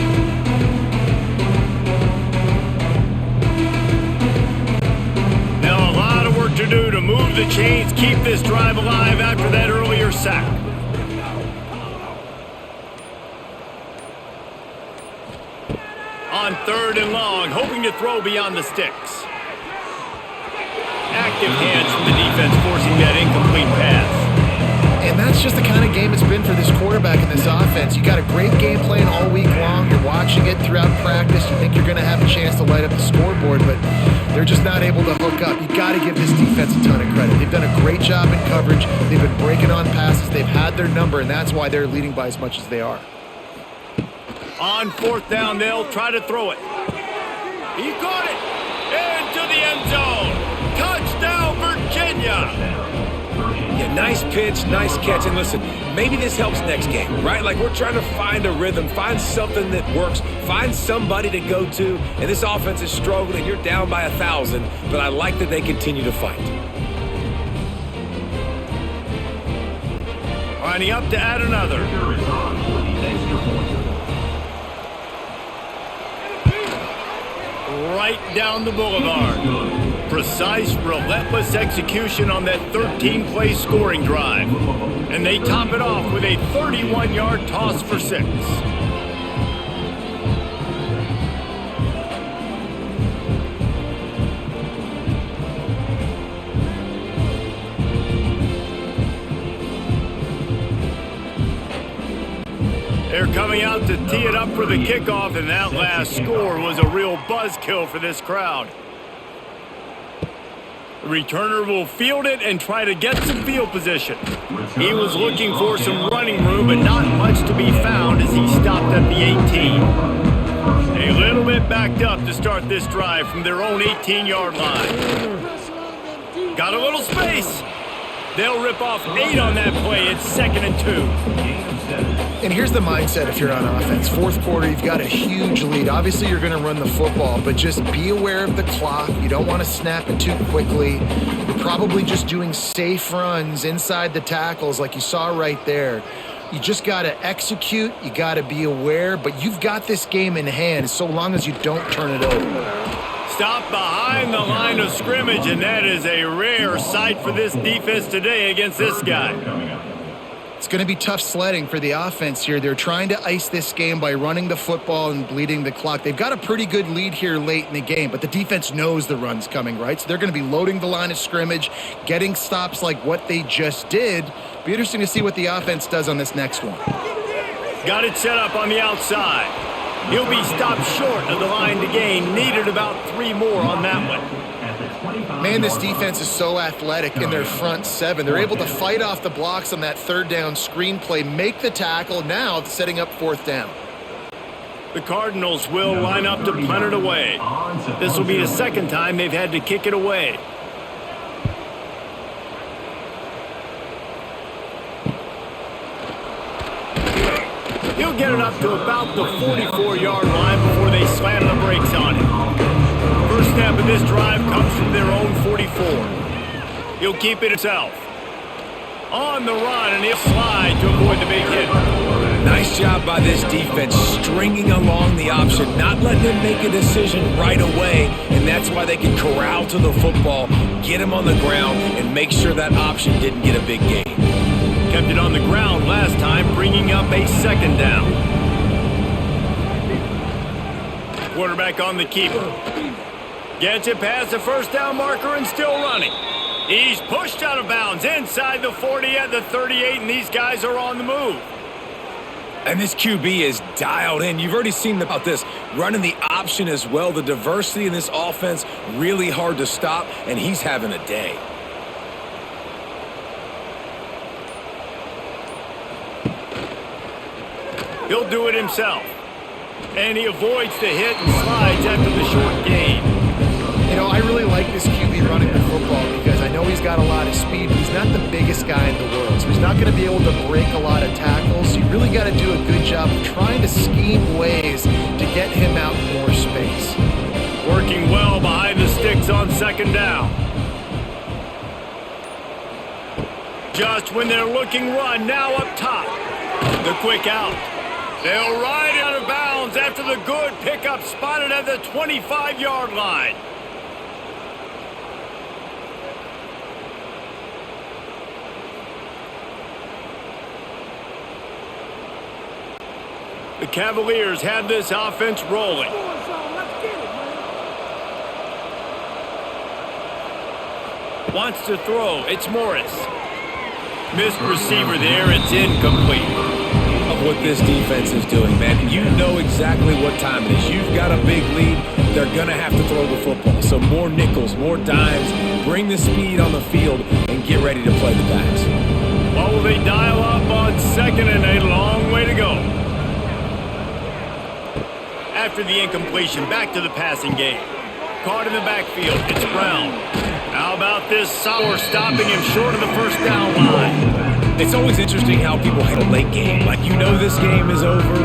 Now a lot of work to do to move the chains, keep this drive alive after that earlier sack. On 3rd and long, hoping to throw beyond the sticks. Active hands from the defense forcing that incomplete pass. And that's just the kind of game it's been for this quarterback in this offense. You got a great game plan all week long. You're watching it throughout practice. You think you're going to have a chance to light up the scoreboard, but they're just not able to hook up. You got to give this defense a ton of credit. They've done a great job in coverage. They've been breaking on passes. They've had their number, and that's why they're leading by as much as they are. On 4th down, they'll try to throw it. He caught it into the end zone. Touchdown, Virginia. Yeah, nice pitch, nice catch. And listen, maybe this helps next game, right? Like we're trying to find a rhythm, find something that works, find somebody to go to. And this offense is struggling. You're down by 1,000, but I like that they continue to fight. Lining up to add another. Right down the boulevard. Precise, relentless execution on that 13-play scoring drive. And they top it off with a 31-yard toss for 6. They're coming out to tee it up for the kickoff, and that last score was a real buzzkill for this crowd. The returner will field it and try to get some field position. He was looking for some running room, but not much to be found as he stopped at the 18. A little bit backed up to start this drive from their own 18-yard line. Got a little space. They'll rip off 8 on that play. It's 2nd and 2. And here's the mindset if you're on offense. 4th quarter, you've got a huge lead. Obviously, you're going to run the football, but just be aware of the clock. You don't want to snap it too quickly. You're probably just doing safe runs inside the tackles like you saw right there. You just got to execute. You got to be aware, but you've got this game in hand so long as you don't turn it over. Stop behind the line of scrimmage, and that is a rare sight for this defense today against this guy. It's going to be tough sledding for the offense here. They're trying to ice this game by running the football and bleeding the clock. They've got a pretty good lead here late in the game, but the defense knows the run's coming, right? So they're going to be loading the line of scrimmage, getting stops like what they just did. Be interesting to see what the offense does on this next one. Got it set up on the outside. He'll be stopped short of the line to gain. Needed about 3 more on that one. Man, this defense is so athletic in their front 7. They're able to fight off the blocks on that 3rd down screen play, make the tackle, now setting up 4th down. The Cardinals will line up to punt it away. This will be the 2nd time they've had to kick it away. He'll get it up to about the 44-yard line before they slam the brakes on it. First snap of this drive comes from their own 44. He'll keep it himself. On the run, and he'll slide to avoid the big hit. Nice job by this defense, stringing along the option, not letting them make a decision right away, and that's why they can corral to the football, get him on the ground, and make sure that option didn't get a big gain. Kept it on the ground last time, bringing up a 2nd down. Quarterback on the keeper. Gets it past the 1st down marker and still running. He's pushed out of bounds inside the 40 at the 38, and these guys are on the move. And this QB is dialed in. You've already seen about this, running the option as well. The diversity in this offense, really hard to stop, and he's having a day. He'll do it himself. And he avoids the hit and slides after the short gain. You know, I really like this QB running the football because I know he's got a lot of speed, but he's not the biggest guy in the world. So he's not going to be able to break a lot of tackles. You really got to do a good job of trying to scheme ways to get him out more space. Working well behind the sticks on 2nd down. Just when they're looking run, now up top. The quick out. They'll ride out of bounds after the good pickup spotted at the 25-yard line. The Cavaliers have this offense rolling. Wants to throw. It's Morris. Missed receiver there. It's incomplete. Of what this defense is doing, man. You know exactly what time it is. You've got a big lead. They're going to have to throw the football. So more nickels, more dimes. Bring the speed on the field and get ready to play the pass. What will they dial up on 2nd and a long way to go? After the incompletion, back to the passing game. Caught in the backfield. It's Brown. How about this sour stopping him short of the first down line? It's always interesting how people handle late game. Like, you know this game is over.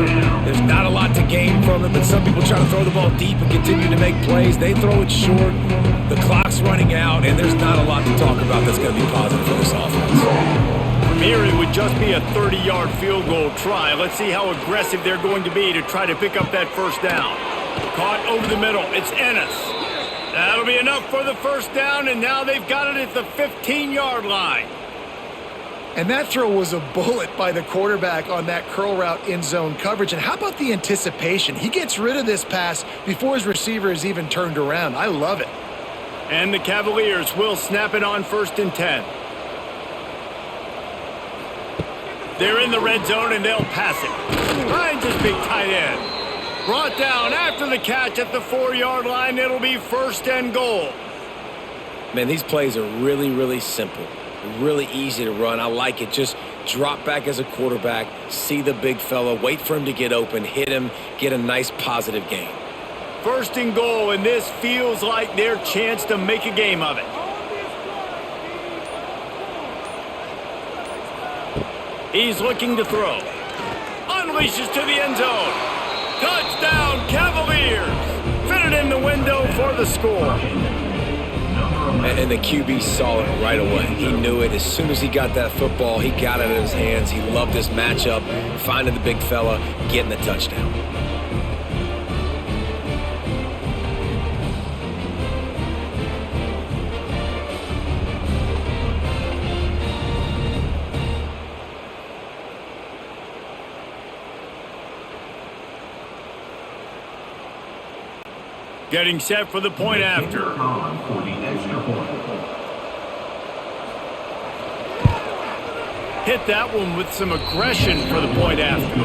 There's not a lot to gain from it, but some people try to throw the ball deep and continue to make plays. They throw it short. The clock's running out, and there's not a lot to talk about that's going to be positive for this offense. From here, it would just be a 30-yard field goal try. Let's see how aggressive they're going to be to try to pick up that first down. Caught over the middle. It's Ennis. That'll be enough for the first down, and now they've got it at the 15-yard line. And that throw was a bullet by the quarterback on that curl route in zone coverage. And how about the anticipation? He gets rid of this pass before his receiver is even turned around. I love it. And the Cavaliers will snap it on 1st and 10. They're in the red zone, and they'll pass it. Finds his big tight end. Brought down after the catch at the 4-yard line. It'll be 1st and goal. Man, these plays are really, really simple. Really easy to run. I like it. Just drop back as a quarterback, see the big fella, wait for him to get open, hit him, get a nice positive gain. 1st and goal, and this feels like their chance to make a game of it. He's looking to throw. Unleashes to the end zone. Touchdown, Cavaliers! Fitted in the window for the score. And the QB saw it right away. He knew it. As soon as he got that football, he got it in his hands. He loved this matchup, finding the big fella, getting the touchdown. Getting set for the point after. On for the extra point. Hit that one with some aggression for the point after.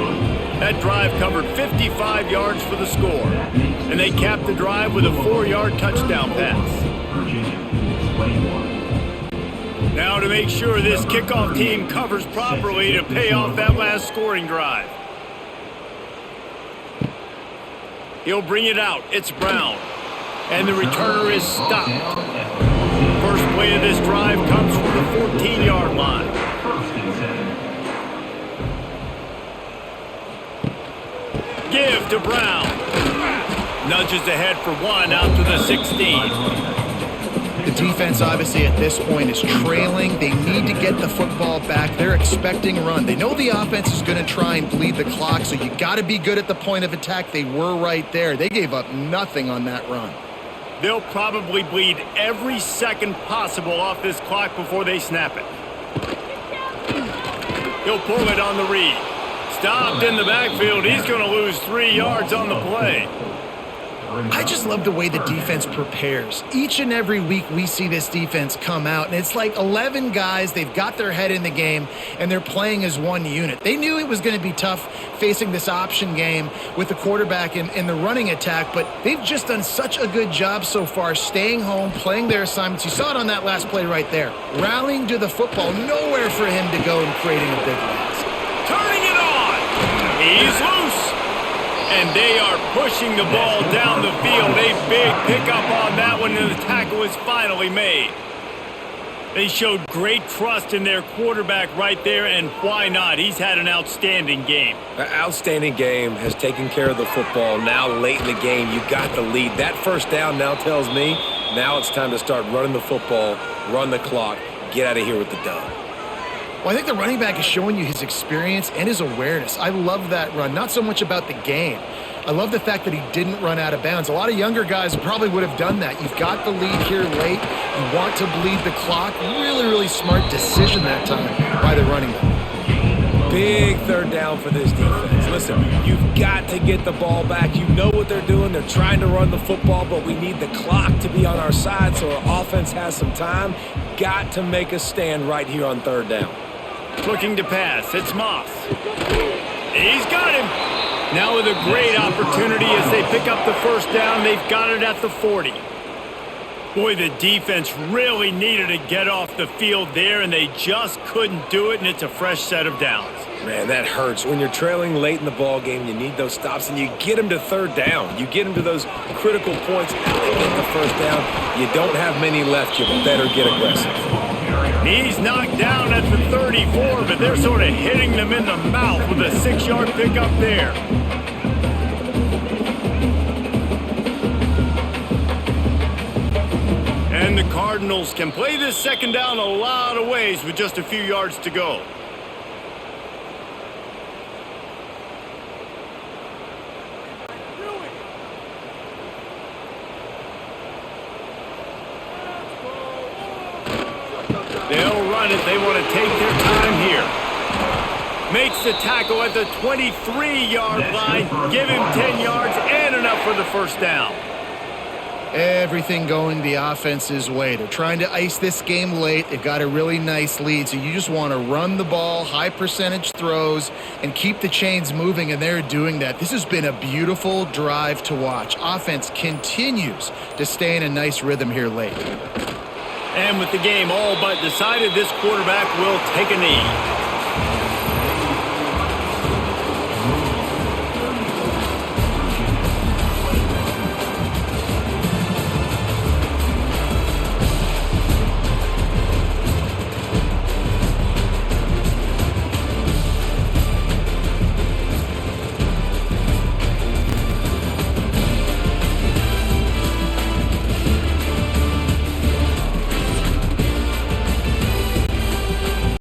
That drive covered 55 yards for the score. And they capped the drive with a 4-yard touchdown pass. Virginia, 21. Now to make sure this kickoff team covers properly to pay off that last scoring drive. He'll bring it out. It's Brown. And the returner is stopped. First play of this drive comes from the 14-yard line. 1st and 7. Give to Brown. Nudges ahead for 1 out to the 16. The defense, obviously, at this point is trailing. They need to get the football back. They're expecting a run. They know the offense is going to try and bleed the clock, so you got to be good at the point of attack. They were right there. They gave up nothing on that run. They'll probably bleed every second possible off this clock before they snap it. He'll pull it on the read. Stopped in the backfield. He's going to lose 3 yards on the play. I just love the way the defense prepares. Each and every week we see this defense come out, and it's like 11 guys. They've got their head in the game, and they're playing as one unit. They knew it was going to be tough facing this option game with the quarterback in the running attack, but they've just done such a good job so far staying home, playing their assignments. You saw it on that last play right there. Rallying to the football, nowhere for him to go and creating a big loss. Turning it on. He's loose. And they are pushing the ball down the field. A big pickup on that one, and the tackle is finally made. They showed great trust in their quarterback right there, and why not? He's had an outstanding game. An outstanding game, has taken care of the football. Now late in the game, you got the lead. That first down now tells me now it's time to start running the football, run the clock, get out of here with the dub. Well, I think the running back is showing you his experience and his awareness. I love that run. Not so much about the game. I love the fact that he didn't run out of bounds. A lot of younger guys probably would have done that. You've got the lead here late. You want to bleed the clock. Really, really smart decision that time by the running back. Big third down for this defense. Listen, you've got to get the ball back. You know what they're doing. They're trying to run the football, but we need the clock to be on our side so our offense has some time. got to make a stand right here on third down. Looking to pass. It's Moss. He's got him. Now with a great opportunity as they pick up the first down. They've got it at the 40. Boy, the defense really needed to get off the field there, and they just couldn't do it, and it's a fresh set of downs. Man, that hurts. When you're trailing late in the ball game, you need those stops, and you get them to third down. You get them to those critical points. Now they get the first down. You don't have many left. You better get aggressive. He's knocked down at the 34, but they're sort of hitting them in the mouth with a 6-yard pickup there. And the Cardinals can play this second down a lot of ways with just a few yards to go. They'll run it. They want to take their time here. Makes the tackle at the 23-yard line. Give him 10 yards and enough for the first down. Everything going the offense's way. They're trying to ice this game late. They've got a really nice lead, so you just want to run the ball, high percentage throws, and keep the chains moving, and they're doing that. This has been a beautiful drive to watch. Offense continues to stay in a nice rhythm here late. And with the game all but decided, this quarterback will take a knee.